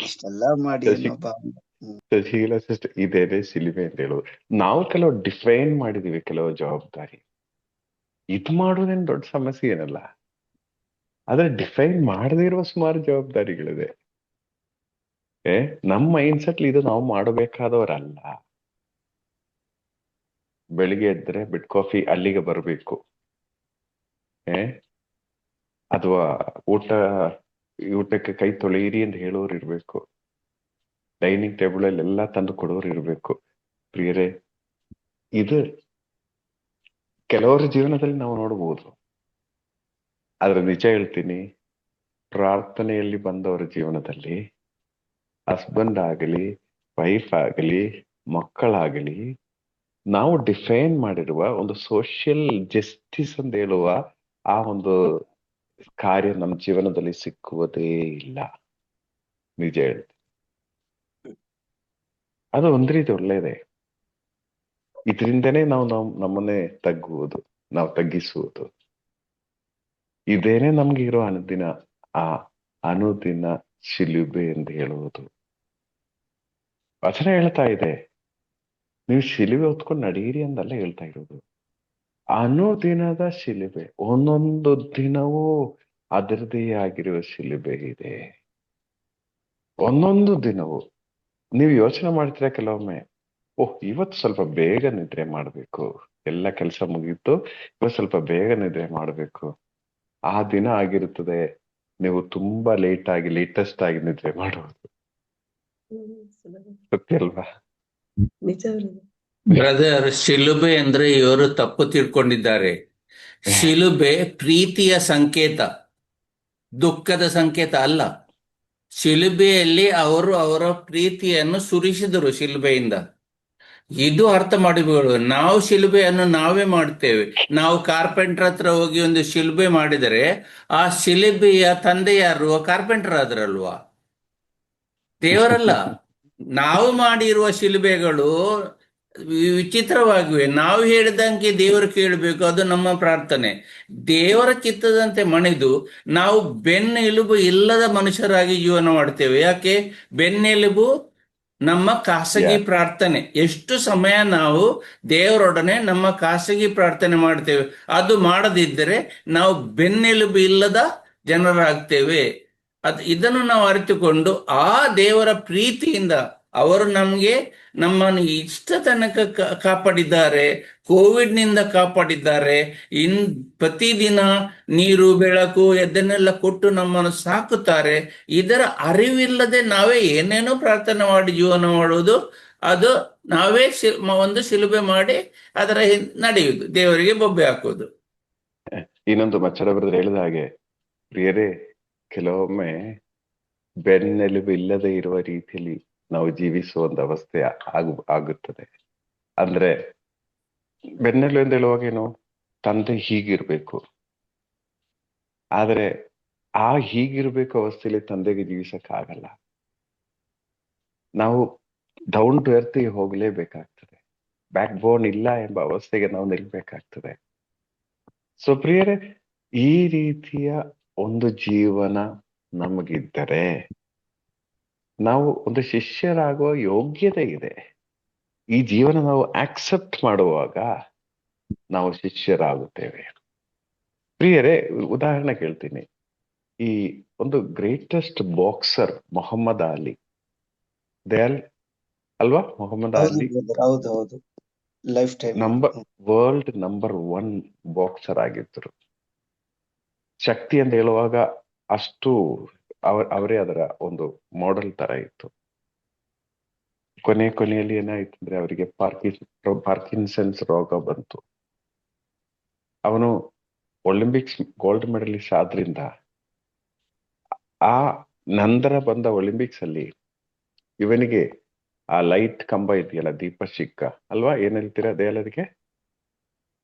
ಇಷ್ಟೆಲ್ಲ ಮಾಡಿ ಶಶಿಕಲಾ ಸಿಸ್ಟರ್, ಇದೇನೆ ಸಿಲಿಬೆ ಅಂತ ಹೇಳುದು. ನಾವು ಕೆಲವು ಡಿಫೈನ್ ಮಾಡಿದೀವಿ, ಕೆಲವು ಜವಾಬ್ದಾರಿ. ಇದು ಮಾಡೋದೇನು ದೊಡ್ಡ ಸಮಸ್ಯೆ ಏನಲ್ಲ, ಆದ್ರೆ ಡಿಫೈನ್ ಮಾಡದೇ ಇರುವ ಸುಮಾರು ಜವಾಬ್ದಾರಿಗಳಿದೆ. ನಮ್ಮ ಮೈಂಡ್ ಸೆಟ್ ಇದು ನಾವು ಮಾಡಬೇಕಾದವರಲ್ಲ. ಬೆಳಿಗ್ಗೆ ಎದ್ರೆ ಬಿಟ್ ಕಾಫಿ ಅಲ್ಲಿಗೆ ಬರಬೇಕು, ಏ ಅಥವಾ ಊಟಕ್ಕೆ ಕೈ ತೊಳೆಯಿರಿ ಅಂತ ಹೇಳೋರು ಇರ್ಬೇಕು, ಡೈನಿಂಗ್ ಟೇಬಲ್ ಅಲ್ಲಿ ಎಲ್ಲ ತಂದು ಕೊಡೋರು ಇರ್ಬೇಕು. ಪ್ರಿಯರೇ, ಇದು ಕೆಲವರ ಜೀವನದಲ್ಲಿ ನಾವು ನೋಡಬಹುದು. ಆದ್ರೆ ನಿಜ ಹೇಳ್ತೀನಿ, ಪ್ರಾರ್ಥನೆಯಲ್ಲಿ ಬಂದವರ ಜೀವನದಲ್ಲಿ ಹಸ್ಬೆಂಡ್ ಆಗಲಿ, ವೈಫ್ ಆಗಲಿ, ಮಕ್ಕಳಾಗಲಿ, ನಾವು ಡಿಫೈನ್ ಮಾಡಿರುವ ಒಂದು ಸೋಷಿಯಲ್ ಜಸ್ಟಿಸ್ ಅಂತ ಹೇಳುವ ಆ ಒಂದು ಕಾರ್ಯ ನಮ್ಮ ಜೀವನದಲ್ಲಿ ಸಿಕ್ಕುವುದೇ ಇಲ್ಲ. ನಿಜ ಹೇಳ್ತೀನಿ. ಅದು ಒಂದ್ ರೀತಿ ಒಳ್ಳೇದೇ. ಇದರಿಂದನೇ ನಾವು ನಮ್ಮನ್ನೇ ತಗ್ಗುವುದು, ನಾವು ತಗ್ಗಿಸುವುದು. ಇದೇನೆ ನಮ್ಗೆ ಇರೋ ಅನುದಿನ ಶಿಲುಬೆ ಎಂದು ಹೇಳುವುದು. ವಚನ ಹೇಳ್ತಾ ಇದೆ, ನೀವು ಶಿಲುಬೆ ಹೊತ್ಕೊಂಡು ನಡೀರಿ ಅಂದಲ್ಲ ಹೇಳ್ತಾ ಇರೋದು. ಅನುದಿನದ ಶಿಲುಬೆ, ಒಂದೊಂದು ದಿನವೂ ಅದರದೇ ಆಗಿರುವ ಶಿಲುಬೆ ಇದೆ. ಒಂದೊಂದು ದಿನವೂ ನೀವು ಯೋಚನೆ ಮಾಡ್ತೀರಾ ಕೆಲವೊಮ್ಮೆ, ಇವತ್ತು ಸ್ವಲ್ಪ ಬೇಗ ನಿದ್ರೆ ಮಾಡ್ಬೇಕು, ಎಲ್ಲ ಕೆಲಸ ಮುಗೀತು, ಇವತ್ತು ಸ್ವಲ್ಪ ಬೇಗ ನಿದ್ರೆ ಮಾಡ್ಬೇಕು. ಆ ದಿನ ಆಗಿರುತ್ತದೆ ನೀವು ತುಂಬಾ ಲೇಟೆಸ್ಟ್ ಆಗಿ ನಿದ್ರೆ ಮಾಡುವುದು. ಸತ್ಯ ಅಲ್ವಾ? ನಿಜ ಬ್ರದರ್, ಶಿಲುಬೆ ಅಂದ್ರೆ ಇವರು ತಪ್ಪು ತಿಳ್ಕೊಂಡಿದ್ದಾರೆ. ಶಿಲುಬೆ ಪ್ರೀತಿಯ ಸಂಕೇತ, ದುಃಖದ ಸಂಕೇತ ಅಲ್ಲ. ಶಿಲುಬೆಯಲ್ಲಿ ಅವರು ಅವರ ಪ್ರೀತಿಯನ್ನು ಸುರಿಸಿದರು ಶಿಲುಬೆಯಿಂದ. ಇದು ಅರ್ಥ ಮಾಡಿಕೊಳ್ಳುವ. ನಾವು ಶಿಲುಬೆಯನ್ನು ನಾವೇ ಮಾಡ್ತೇವೆ. ನಾವು ಕಾರ್ಪೆಂಟರ್ ಹತ್ರ ಹೋಗಿ ಒಂದು ಶಿಲುಬೆ ಮಾಡಿದರೆ ಆ ಶಿಲುಬೆಯ ತಂದೆ ಯಾರು? ಕಾರ್ಪೆಂಟರ್ ಆದ್ರಲ್ವಾ, ದೇವರಲ್ಲ. ನಾವು ಮಾಡಿರುವ ಶಿಲುಬೆಗಳು ವಿಚಿತ್ರವಾಗಿವೆ. ನಾವು ಹೇಳಿದಂಗೆ ದೇವರು ಕೇಳಬೇಕು, ಅದು ನಮ್ಮ ಪ್ರಾರ್ಥನೆ. ದೇವರ ಚಿತ್ತದಂತೆ ಮಣಿದು ನಾವು ಬೆನ್ನೆಲುಬು ಇಲ್ಲದ ಮನುಷ್ಯರಾಗಿ ಜೀವನ ಮಾಡ್ತೇವೆ. ಯಾಕೆ? ಬೆನ್ನೆಲುಬು ನಮ್ಮ ಖಾಸಗಿ ಪ್ರಾರ್ಥನೆ. ಎಷ್ಟು ಸಮಯ ನಾವು ದೇವರೊಡನೆ ನಮ್ಮ ಖಾಸಗಿ ಪ್ರಾರ್ಥನೆ ಮಾಡ್ತೇವೆ, ಅದು ಮಾಡದಿದ್ದರೆ ನಾವು ಬೆನ್ನೆಲುಬು ಇಲ್ಲದ ಜನರಾಗ್ತೇವೆ. ಇದನ್ನು ನಾವು ಅರಿತುಕೊಂಡು ಆ ದೇವರ ಪ್ರೀತಿಯಿಂದ ಅವರು ನಮ್ಮನ್ನು ಇಷ್ಟ ತನಕ ಕಾಪಾಡಿದ್ದಾರೆ, ಕೋವಿಡ್ನಿಂದ ಕಾಪಾಡಿದ್ದಾರೆ. ಪ್ರತಿದಿನ ನೀರು ಬೆಳಕು ಇದನ್ನೆಲ್ಲ ಕೊಟ್ಟು ನಮ್ಮನ್ನು ಸಾಕುತ್ತಾರೆ. ಇದರ ಅರಿವಿಲ್ಲದೆ ನಾವೇ ಏನೇನೋ ಪ್ರಾರ್ಥನೆ ಮಾಡಿ ಜೀವನ ಮಾಡುವುದು, ಅದು ನಾವೇ ಒಂದು ಶಿಲುಬೆ ಮಾಡಿ ಅದರ ನಡೆಯುವುದು, ದೇವರಿಗೆ ಬೊಬ್ಬೆ ಹಾಕುವುದು. ಇನ್ನೊಂದು ಮಚ್ಚಡ ಬರೆದ್ರೆ ಹೇಳಿದ ಹಾಗೆ, ಪ್ರಿಯರೇ, ಕೆಲವೊಮ್ಮೆ ಬೆನ್ನೆಲುಬು ಇಲ್ಲದೆ ಇರುವ ರೀತಿಯಲ್ಲಿ ನಾವು ಜೀವಿಸುವ ಒಂದು ಅವಸ್ಥೆ ಆಗುತ್ತದೆ. ಅಂದ್ರೆ ಬೆನ್ನೆಲುಬು ಎಂದು ಹೇಳುವಾಗ ಏನು, ತಂದೆ ಹೀಗಿರ್ಬೇಕು, ಆದ್ರೆ ಆ ಹೀಗಿರ್ಬೇಕು ಅವಸ್ಥೆಯಲ್ಲಿ ತಂದೆಗೆ ಜೀವಿಸಕ್ಕಾಗಲ್ಲ. ನಾವು ಡೌನ್ ಟು ಎರ್ತ್ ಹೋಗ್ಲೇಬೇಕಾಗ್ತದೆ. ಬ್ಯಾಕ್ ಬೋನ್ ಇಲ್ಲ ಎಂಬ ಅವಸ್ಥೆಗೆ ನಾವು ನಿಲ್ಬೇಕಾಗ್ತದೆ. ಸೊ ಪ್ರಿಯರೇ, ಈ ರೀತಿಯ ಒಂದು ಜೀವನ ನಮಗಿದ್ದರೆ ನಾವು ಒಂದು ಶಿಷ್ಯರಾಗುವ ಯೋಗ್ಯತೆ ಇದೆ. ಈ ಜೀವನ ನಾವು ಆಕ್ಸೆಪ್ಟ್ ಮಾಡುವಾಗ ನಾವು ಶಿಷ್ಯರಾಗುತ್ತೇವೆ. ಪ್ರಿಯರೇ, ಉದಾಹರಣೆ ಹೇಳ್ತೀನಿ. ಈ ಒಂದು ಗ್ರೇಟೆಸ್ಟ್ ಬಾಕ್ಸರ್ ಮೊಹಮ್ಮದ್ ಅಲಿ, ಅಲ್ವಾ? ಮೊಹಮ್ಮದ್ ಅಲಿ ಹೌದು, life time world number 1 boxer ಆಗಿದ್ರು. ಶಕ್ತಿ ಅಂತ ಹೇಳುವಾಗ ಅಷ್ಟು ಅವರೇ ಅದರ ಒಂದು ಮಾಡೆಲ್ ತರ ಇತ್ತು. ಕೊನೆಯಲ್ಲಿ ಏನಾಯ್ತು ಅಂದ್ರೆ ಅವರಿಗೆ ಪಾರ್ಕಿನ್ಸನ್ಸ್ ರೋಗ ಬಂತು. ಅವನು ಒಲಿಂಪಿಕ್ಸ್ ಗೋಲ್ಡ್ ಮೆಡಲಿಸ್ಟ್ ಆದ್ರಿಂದ ಆ ನಂತರ ಬಂದ ಒಲಿಂಪಿಕ್ಸ್ ಅಲ್ಲಿ ಇವನಿಗೆ ಆ ಲೈಟ್ ಕಂಬ ಇದೆಯಲ್ಲ, ದೀಪ ಶಿಕ್ಕ ಅಲ್ವಾ, ಏನ್ ಹೇಳ್ತೀರಾ ಅದಕ್ಕೆ?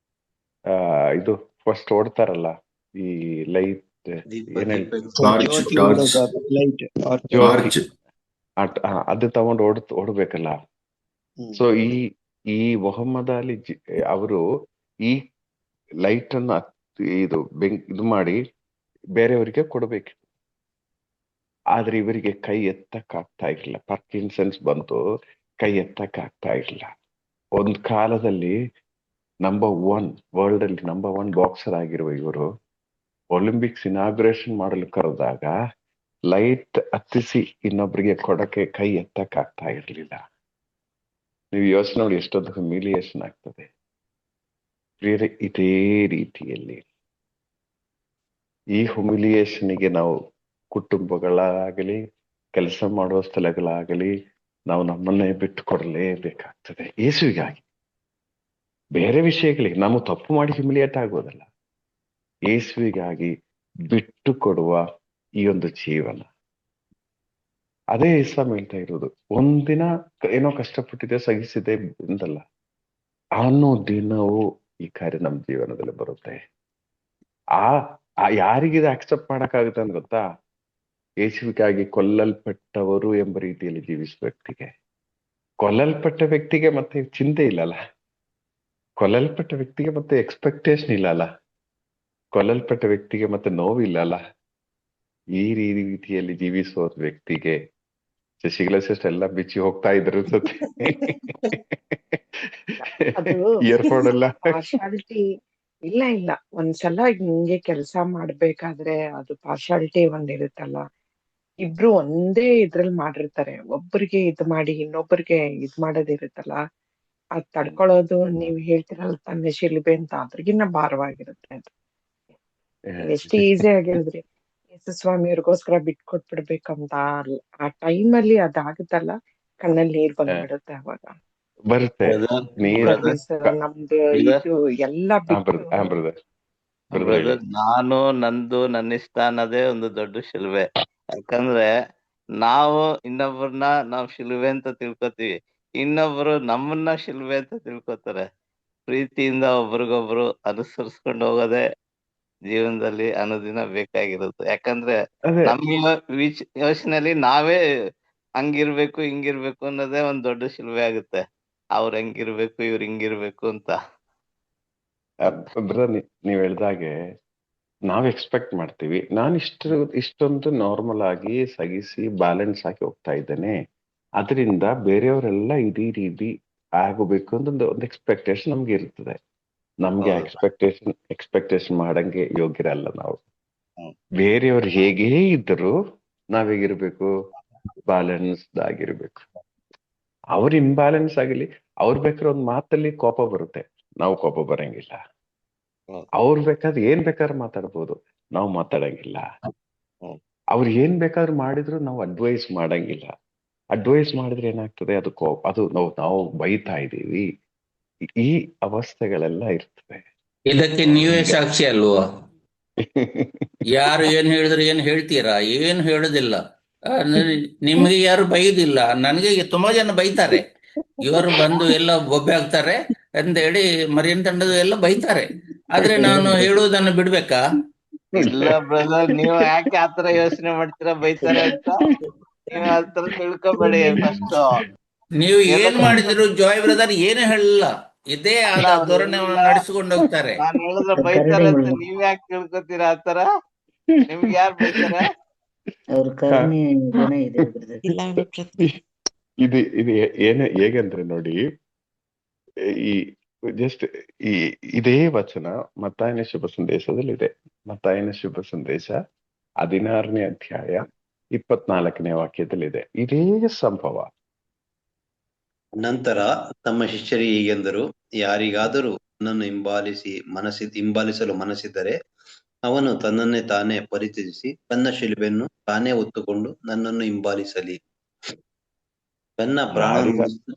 ಇದು ಫಸ್ಟ್ ಓಡ್ತಾರಲ್ಲ ಈ ಲೈಟ್, ಏನ್ ಟಾರ್ಚ್, ಅದು ತಗೊಂಡು ಓಡ್ಬೇಕಲ್ಲ. ಸೊ ಈ ಮೊಹಮ್ಮದ್ ಅಲಿ ಅವರು ಈ ಲೈಟ್ ಅನ್ನು ಇದು ಮಾಡಿ ಬೇರೆಯವರಿಗೆ ಕೊಡ್ಬೇಕು. ಆದ್ರೆ ಇವರಿಗೆ ಕೈ ಎತ್ತಕ್ಕಾಗ್ತಾ ಇರ್ಲಿಲ್ಲ. ಪಾರ್ಕಿನ್ಸನ್ಸ್ ಬಂತು, ಕೈ ಎತ್ತಕ್ಕಾಗ್ತಾ ಇರ್ಲಿಲ್ಲ. ಒಂದ್ ಕಾಲದಲ್ಲಿ ವರ್ಲ್ಡ್ ಅಲ್ಲಿ ನಂಬರ್ 1 ಬಾಕ್ಸರ್ ಆಗಿರುವ ಇವರು ಒಲಿಂಪಿಕ್ಸ್ ಇನಾಗ್ರೇಷನ್ ಮಾಡಲು ಕರೆದಾಗ ಲೈಟ್ ಹತ್ತಿಸಿ ಇನ್ನೊಬ್ರಿಗೆ ಕೊಡಕ್ಕೆ ಕೈ ಎತ್ತಕ್ಕಾಗ್ತಾ ಇರ್ಲಿಲ್ಲ. ನೀವು ಯೋಚನೆ ನೋಡಿ, ಎಷ್ಟೊಂದು ಹ್ಯುಮಿಲಿಯೇಷನ್ ಆಗ್ತದೆ. ಬೇರೆ ಇದೇ ರೀತಿಯಲ್ಲಿ ಈ ಹುಮಿಲಿಯೇಷನ್ಗೆ ನಾವು ಕುಟುಂಬಗಳಾಗಲಿ, ಕೆಲಸ ಮಾಡುವ ಸ್ಥಳಗಳಾಗಲಿ, ನಾವು ನಮ್ಮನ್ನೇ ಬಿಟ್ಟು ಕೊಡಲೇಬೇಕಾಗ್ತದೆ ಯೇಸುವಿಗಾಗಿ. ಬೇರೆ ವಿಷಯಗಳಿಗೆ ನಾವು ತಪ್ಪು ಮಾಡಿ ಹ್ಯುಮಿಲಿಯೇಟ್ ಆಗೋದಲ್ಲ, ಯೇಸುವಿಗಾಗಿ ಬಿಟ್ಟು ಕೊಡುವ ಈ ಒಂದು ಜೀವನ. ಅದೇ ಇಸ್ಲಾಂ ಹೇಳ್ತಾ ಇರೋದು. ಒಂದಿನ ಏನೋ ಕಷ್ಟಪಟ್ಟಿದೆ, ಸಹಿಸಿದೆ ಎಂದಲ್ಲ, ಅನ್ನೋ ದಿನವೂ ಈ ಕಾರ್ಯ ನಮ್ಮ ಜೀವನದಲ್ಲಿ ಬರುತ್ತೆ. ಯಾರಿಗಿದು ಆಕ್ಸೆಪ್ಟ್ ಮಾಡಕ್ಕಾಗುತ್ತೆ ಅಂತ ಗೊತ್ತಾ? ಯೇಸುವಿಗಾಗಿ ಕೊಲ್ಲಲ್ಪಟ್ಟವರು ಎಂಬ ರೀತಿಯಲ್ಲಿ ಜೀವಿಸುವ ವ್ಯಕ್ತಿಗೆ. ಕೊಲ್ಲಲ್ಪಟ್ಟ ವ್ಯಕ್ತಿಗೆ ಮತ್ತೆ ಚಿಂತೆ ಇಲ್ಲಲ್ಲ, ಕೊಲ್ಲಲ್ಪಟ್ಟ ವ್ಯಕ್ತಿಗೆ ಮತ್ತೆ ಎಕ್ಸ್ಪೆಕ್ಟೇಷನ್ ಇಲ್ಲಲ್ಲ, ಕೊಲ್ಲಲ್ಪಟ್ಟ ವ್ಯಕ್ತಿಗೆ ಮತ್ತೆ ನೋವಿಲ್ಲಲ್ಲ. ಈ ರೀತಿಯಲ್ಲಿ ಜೀವಿಸುವ ವ್ಯಕ್ತಿಗೆ ಶಶಿಕಲಾ ಸಿಸ್ಟರ್ ಎಲ್ಲ ಬಿಚ್ಚಿ ಹೋಗ್ತಾ ಇದ್ರು ಅನ್ಸುತ್ತೆ. ಅದು ಇಯರ್ಫೋನ್ ಎಲ್ಲ ಪಾರ್ಶಾಲಿಟಿ ಇಲ್ಲ. ಒಂದ್ಸಲ ಹಿಂಗೆ ಕೆಲಸ ಮಾಡ್ಬೇಕಾದ್ರೆ ಅದು ಪಾರ್ಶಾಲಿಟಿ ಒಂದಿರುತ್ತಲ್ಲ. ಇಬ್ರು ಒಂದೇ ಇದ್ರಲ್ಲಿ ಮಾಡಿರ್ತಾರೆ, ಒಬ್ಬರಿಗೆ ಇದ್ ಮಾಡಿ ಇನ್ನೊಬ್ಬರಿಗೆ ಇದ್ ಮಾಡೋದಿರುತ್ತಲ್ಲ, ಅದ್ ತಡ್ಕೊಳ್ಳೋದು ನೀವ್ ಹೇಳ್ತಿರಲ್ಲ ತನ್ನ ಶಿಲ್ಬೆ ಅಂತ, ಅದ್ರಗಿನ್ನ ಭಾರವಾಗಿರುತ್ತೆ ಅದು. ಎಷ್ಟು ಈಸಿ ಆಗಿ ಹೇಳಿದ್ರಿ, ಯೇಸು ಸ್ವಾಮಿಯವ್ರಿಗೋಸ್ಕರ ಬಿಟ್ಕೊಟ್ಬಿಡ್ಬೇಕಂತ. ಆ ಟೈಮಲ್ಲಿ ಅದಾಗುತ್ತಲ್ಲ, ಕಣ್ಣಲ್ಲಿ ನೀರ್ ಬಂದ್ಬಿಡುತ್ತೆ ಅವಾಗ. ಬರುತ್ತೆ ನೀರ್. ಬಿಟ್ಕೊಡ್ರಿ ಸರ್, ನಮ್ದು ಇದು ಎಲ್ಲ ಬಿಟ್ಟು. ಬ್ರದರ್, ನನ್ನ ಇಷ್ಟ ಅನ್ನೋದೇ ಒಂದು ದೊಡ್ಡ ಶಿಲ್ವೆ. ಯಾಕಂದ್ರೆ ನಾವು ಇನ್ನೊಬ್ಬರನ್ನ ನಾವ್ ಶಿಲ್ವೆ ಅಂತ ತಿಳ್ಕೊತೀವಿ, ಇನ್ನೊಬ್ರು ನಮ್ಮನ್ನ ಶಿಲ್ವೆ ಅಂತ ತಿಳ್ಕೊತಾರೆ. ಪ್ರೀತಿಯಿಂದ ಒಬ್ರಿಗೊಬ್ರು ಅನುಸರಿಸ್ಕೊಂಡು ಹೋಗೋದೇ ಜೀವನದಲ್ಲಿ ಅನುದಿನ ಬೇಕಾಗಿರುತ್ತೆ. ಯಾಕಂದ್ರೆ ನಮ್ಮ ಯೋಚನೆಯಲ್ಲಿ ನಾವೇ ಹಂಗಿರ್ಬೇಕು ಹಿಂಗಿರ್ಬೇಕು ಅನ್ನೋದೇ ಒಂದ್ ದೊಡ್ಡ ಶಿಲ್ವೆ ಆಗುತ್ತೆ. ಅವ್ರ ಹೆಂಗಿರ್ಬೇಕು ಇವ್ರ ಹಿಂಗಿರ್ಬೇಕು ಅಂತ. ಬ್ರದರ್, ನೀವ್ ಹೇಳ್ದಾಗೆ ನಾವ್ ಎಕ್ಸ್ಪೆಕ್ಟ್ ಮಾಡ್ತೀವಿ. ನಾನು ಇಷ್ಟೊಂದು ನಾರ್ಮಲ್ ಆಗಿ ಸಗಿಸಿ ಬ್ಯಾಲೆನ್ಸ್ ಆಗಿ ಹೋಗ್ತಾ ಇದ್ದೇನೆ, ಅದರಿಂದ ಬೇರೆಯವರೆಲ್ಲ ಇದೇ ರೀತಿ ಆಗಬೇಕು ಅಂತ ಒಂದು ಎಕ್ಸ್ಪೆಕ್ಟೇಷನ್ ನಮ್ಗೆ ಇರ್ತದೆ. ನಮ್ಗೆ ಎಕ್ಸ್ಪೆಕ್ಟೇಷನ್ ಮಾಡಂಗೆ ಯೋಗ್ಯರಲ್ಲ ನಾವು. ಬೇರೆಯವ್ರು ಹೇಗೇ ಇದ್ದರು ನಾವ್ ಹೇಗಿರ್ಬೇಕು? ಬ್ಯಾಲೆನ್ಸ್ಡ್ ಆಗಿರ್ಬೇಕು. ಅವ್ರ ಇಂಬ್ಯಾಲೆನ್ಸ್ ಆಗಿರ್ಲಿ, ಅವ್ರು ಬೇಕಾದ್ರೆ ಒಂದ್ ಮಾತಲ್ಲಿ ಕೋಪ ಬರುತ್ತೆ, ನಾವು ಕೋಪ ಬರಂಗಿಲ್ಲ. ಅವ್ರು ಬೇಕಾದ್ರೆ ಏನ್ ಬೇಕಾದ್ರೆ ಮಾತಾಡ್ಬೋದು, ನಾವು ಮಾತಾಡಂಗಿಲ್ಲ. ಅವ್ರು ಏನ್ ಬೇಕಾದ್ರೂ ಮಾಡಿದ್ರು ನಾವು ಅಡ್ವೈಸ್ ಮಾಡಂಗಿಲ್ಲ. ಅಡ್ವೈಸ್ ಮಾಡಿದ್ರೆ ಏನಾಗ್ತದೆ, ಅದು ನಾವು ಬೈತಾ ಇದ್ದೀವಿ. ಈ ಅವಸ್ಥೆಗಳೆಲ್ಲ ಇರ್ತವೆ. ಇದಕ್ಕೆ ನೀವೇ ಸಾಕ್ಷಿ ಅಲ್ವಾ? ಯಾರು ಏನ್ ಹೇಳಿದ್ರು ಏನ್ ಹೇಳ್ತೀರಾ? ಏನ್ ಹೇಳುದಿಲ್ಲ. ನಿಮ್ಗೆ ಯಾರು ಬೈದಿಲ್ಲ, ನನಗೆ ತುಂಬಾ ಜನ ಬೈತಾರೆ. ಇವರು ಬಂದು ಎಲ್ಲ ಬೊಬ್ಬೆ ಆಗ್ತಾರೆ ಅಂತ ಹೇಳಿ ಮರಿಯನ್ ತಂಡದ ಎಲ್ಲ ಬೈತಾರೆ. ಆದ್ರೆ ನಾನು ಹೇಳುವುದನ್ನು ಬಿಡ್ಬೇಕಾ? ಇಲ್ಲ ಬ್ರದರ್, ನೀವು ಯಾಕೆ ಆತರ ಯೋಚನೆ ಮಾಡ್ತೀರಾ ಬೈತಾರೆ ಅಂತ? ನೀವು ಆತರ ತಿಳ್ಕೊಬೇಡಿ. ಫಸ್ಟ್ ನೀವು ಏನ್ ಮಾಡಿದ್ರು ಜಾಯ್ ಬ್ರದರ್ ಏನು ಹೇಳಲ್ಲ, ಇದೇ ಆದ ಧೋರಣೆಯನ್ನು ನಡೆಸಿಕೊಂಡು ಹೋಗ್ತಾರೆ. ನಾನು ಹೇಳಿದ್ರೆ ಬೈತಾರೆ ಅಂತ ನೀವ್ ಯಾಕೆ ತಿಳ್ಕೊತೀರಾ ಆತರ? ನಿಮ್ಗೆ ಯಾರು ಬೈತಾರೆ? ಇದು ಏನ ಹೇಗಂದ್ರೆ ನೋಡಿ, ಈ ಜಸ್ಟ್ ಇದೇ ವಚನ ಮತ್ತಾಯನ ಶುಭ ಸಂದೇಶದಲ್ಲಿ ಇದೆ. ಮತ್ತಾಯನ ಶುಭ ಸಂದೇಶ 16ನೇ ಅಧ್ಯಾಯ 24ನೇ ವಾಕ್ಯದಲ್ಲಿದೆ ಇದೇ ಸಂಭವ. ನಂತರ ತಮ್ಮ ಶಿಷ್ಯರು ಹೀಗೆಂದರು, ಯಾರಿಗಾದರೂ ನನ್ನನ್ನು ಹಿಂಬಾಲಿಸಲು ಮನಸ್ಸಿದ್ದರೆ ಅವನು ತನ್ನನ್ನೇ ತಾನೇ ಪರಿತ್ಯಜಿಸಿ ತನ್ನ ಶಿಲುಬೆಯನ್ನು ತಾನೇ ಹೊತ್ತುಕೊಂಡು ನನ್ನನ್ನು ಹಿಂಬಾಲಿಸಲಿ. ತನ್ನ ಪ್ರಾಣವನ್ನು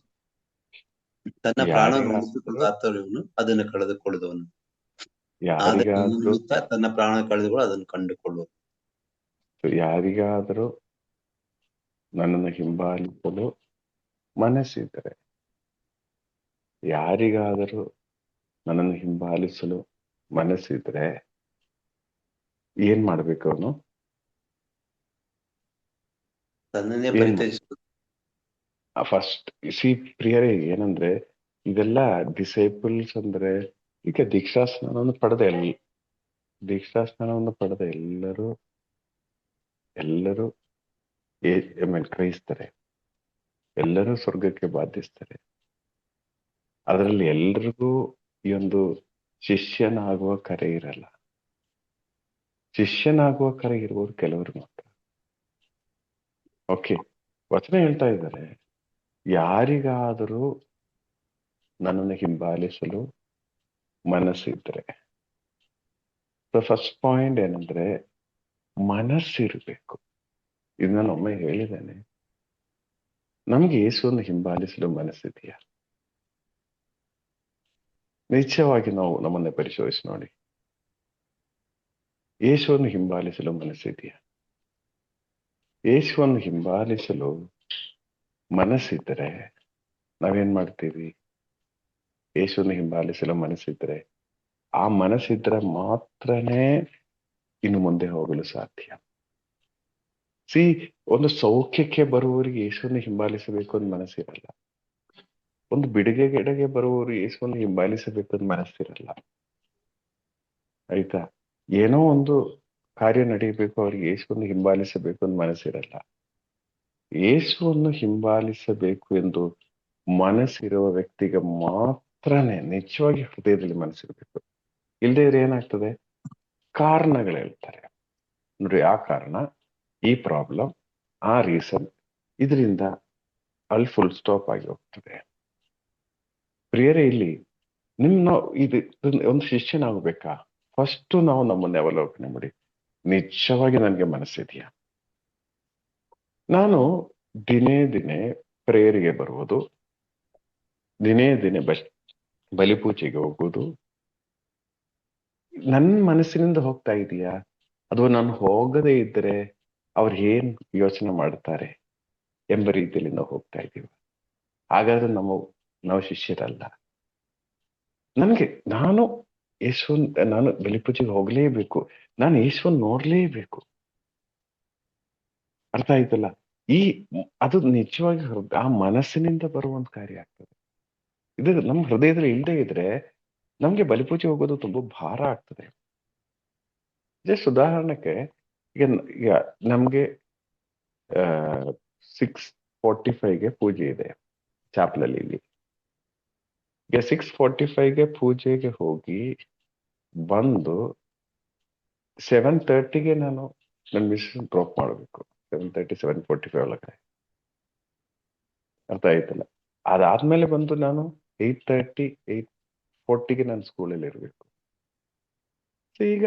ಉಳಿಸಿಕೊಳ್ಳುವವನು ಅದನ್ನು ಕಳೆದುಕೊಳ್ಳುವನು, ತನ್ನ ಪ್ರಾಣ ಕಳೆದುಕೊಳ್ಳು ಅದನ್ನು ಕಂಡುಕೊಳ್ಳುವನು. ಯಾರಿಗಾದರೂ ನನ್ನನ್ನು ಹಿಂಬಾಲಿಸಲು ಮನಸ್ಸಿದ್ದರೆ, ಯಾರಿಗಾದರೂ ನನ್ನನ್ನು ಹಿಂಬಾಲಿಸಲು ಮನಸ್ಸಿದ್ರೆ ಏನ್ ಮಾಡ್ಬೇಕು? ಅವನು ತನ್ನನ್ನೇ ಪರಿತ್ಯಜಿಸಬೇಕು. ಫಸ್ಟ್ ಪ್ರಿಯರೇ, ಏನಂದ್ರೆ ಇದೆಲ್ಲ ಡಿಸೈಪಲ್ಸ್ ಅಂದ್ರೆ, ಈಗ ದೀಕ್ಷಾಸ್ನಾನವನ್ನು ಪಡೆದ ಎಲ್ಲರೂ ಕ್ರೈಸ್ತರೆ, ಎಲ್ಲರೂ ಸ್ವರ್ಗಕ್ಕೆ ಬಾಧಿಸ್ತಾರೆ. ಅದರಲ್ಲಿ ಎಲ್ರಿಗೂ ಈ ಒಂದು ಶಿಷ್ಯನಾಗುವ ಕರೆ ಇರಲ್ಲ. ಶಿಷ್ಯನಾಗುವ ಕರೆ ಇರುವವರು ಕೆಲವರು ಮಾತ್ರ. ಓಕೆ, ವಚನ ಹೇಳ್ತಾ ಇದ್ದಾರೆ, ಯಾರಿಗಾದರೂ ನನ್ನನ್ನು ಹಿಂಬಾಲಿಸಲು ಮನಸ್ಸಿದ್ರೆ. ಫಸ್ಟ್ ಪಾಯಿಂಟ್ ಏನಂದ್ರೆ ಮನಸ್ಸಿರ್ಬೇಕು. ಇದು ನಾನು ಒಮ್ಮೆ ಹೇಳಿದ್ದೇನೆ. ನಮ್ಗೆ ಯೇಸುವನ್ನು ಹಿಂಬಾಲಿಸಲು ಮನಸ್ಸಿದೆಯಾ? ನಿಶ್ಚಯವಾಗಿ ನಾವು ನಮ್ಮನ್ನೇ ಪರಿಶೋಧಿಸಿ ನೋಡಿ. ಯೇಸುವನ್ನು ಹಿಂಬಾಲಿಸಲು ಮನಸ್ಸಿದೆಯಾ? ಯೇಸುವನ್ನು ಹಿಂಬಾಲಿಸಲು ಮನಸ್ಸಿದ್ರೆ ನಾವೇನ್ ಮಾಡ್ತೀವಿ? ಯೇಸುವನ್ನು ಹಿಂಬಾಲಿಸಲು ಮನಸ್ಸಿದ್ರೆ, ಆ ಮನಸ್ಸಿದ್ರೆ ಮಾತ್ರನೇ ಇನ್ನು ಮುಂದೆ ಹೋಗಲು ಸಾಧ್ಯ. ಒಂದು ಸೌಖ್ಯಕ್ಕೆ ಬರುವವರಿಗೆ ಯೇಸುವನ್ನು ಹಿಂಬಾಲಿಸಬೇಕು ಅಂತ ಮನಸ್ಸಿರಲ್ಲ. ಒಂದು ಬಿಡುಗೆಗೆ ಬರುವವರು ಯೇಸುವನ್ನು ಹಿಂಬಾಲಿಸಬೇಕು ಅಂತ ಮನಸ್ಸಿರಲ್ಲ. ಆಯ್ತಾ? ಏನೋ ಒಂದು ಕಾರ್ಯ ನಡೆಯಬೇಕು, ಅವ್ರಿಗೆ ಯೇಸುವನ್ನು ಹಿಂಬಾಲಿಸಬೇಕು ಅಂತ ಮನಸ್ಸಿರಲ್ಲ. ಯೇಸುವನ್ನು ಹಿಂಬಾಲಿಸಬೇಕು ಎಂದು ಮನಸ್ಸಿರುವ ವ್ಯಕ್ತಿಗೆ ಮಾತ್ರನೇ ನಿಜವಾಗಿ ಹೃದಯದಲ್ಲಿ ಮನಸ್ಸಿರ್ಬೇಕು. ಇಲ್ಲದೆ ಇದ್ರೆ ಏನಾಗ್ತದೆ? ಕಾರಣಗಳು ಹೇಳ್ತಾರೆ. ನೋಡಿ, ಆ ಕಾರಣ, ಈ ಪ್ರಾಬ್ಲಮ್, ಆ ರೀಸನ್, ಇದರಿಂದ ಅಲ್ಲಿ ಫುಲ್ ಸ್ಟಾಪ್ ಆಗಿ ಹೋಗ್ತದೆ. ಪ್ರಿಯರೇ, ಇಲ್ಲಿ ನಾವು ಇದು ಒಂದು ಶಿಷ್ಯನಾಗಬೇಕಾ? ಫಸ್ಟ್ ನಾವು ನಮ್ಮನ್ನೇ ಅವಲೋಕನೆ ಮಾಡಿ, ನಿಜವಾಗಿ ನನಗೆ ಮನಸ್ಸಿದೆಯಾ? ನಾನು ದಿನೇ ದಿನೇ ಪ್ರೇಯರಿಗೆ ಬರುವುದು, ದಿನೇ ದಿನೇ ಬಲಿಪೂಜೆಗೆ ಹೋಗುವುದು, ನನ್ನ ಮನಸ್ಸಿನಿಂದ ಹೋಗ್ತಾ ಇದೆಯಾ? ಅಥವಾ ನಾನು ಹೋಗದೇ ಇದ್ರೆ ಅವ್ರು ಏನ್ ಯೋಚನೆ ಮಾಡ್ತಾರೆ ಎಂಬ ರೀತಿಯಲ್ಲಿ ನಾವು ಹೋಗ್ತಾ ಇದ್ದೀವಿ. ಹಾಗಾದ್ರೆ ನಾವು ಶಿಷ್ಯರಲ್ಲ. ನಾನು ನಾನು ಬಲಿಪೂಜೆಗೆ ಹೋಗ್ಲೇಬೇಕು, ನಾನು ಯೇಸುವನ್ನು ನೋಡ್ಲೇಬೇಕು. ಅರ್ಥ ಆಯ್ತಲ್ಲ? ಅದು ನಿಜವಾಗಿ ಆ ಮನಸ್ಸಿನಿಂದ ಬರುವಂತ ಕಾರ್ಯ ಆಗ್ತದೆ. ಇದು ನಮ್ಮ ಹೃದಯದಲ್ಲಿ ಇಲ್ಲದೆ ಇದ್ರೆ ನಮ್ಗೆ ಬಲಿಪೂಜೆ ಹೋಗೋದು ತುಂಬಾ ಭಾರ ಆಗ್ತದೆ. ಜಸ್ಟ್ ಉದಾಹರಣಕ್ಕೆ, ಈಗ ನಮ್ಗೆ 6:45ಗೆ ಪೂಜೆ ಇದೆ ಚಾಪ್ಲಲ್ಲಿ. ಇಲ್ಲಿ ಈಗ 6:45ಗೆ ಪೂಜೆಗೆ ಹೋಗಿ ಬಂದು 7:30ಗೆ ನಾನು ನನ್ನ ಮಿಸ್ಸಸ್ ಡ್ರಾಪ್ ಮಾಡಬೇಕು. 7:30, 7:45 ಒಳಗಡೆ. ಅರ್ಥ ಆಯ್ತಲ್ಲ? ಅದಾದ್ಮೇಲೆ ಬಂದು ನಾನು 8:30, 8:40ಗೆ ನಾನು ಸ್ಕೂಲಲ್ಲಿ ಇರಬೇಕು. ಈಗ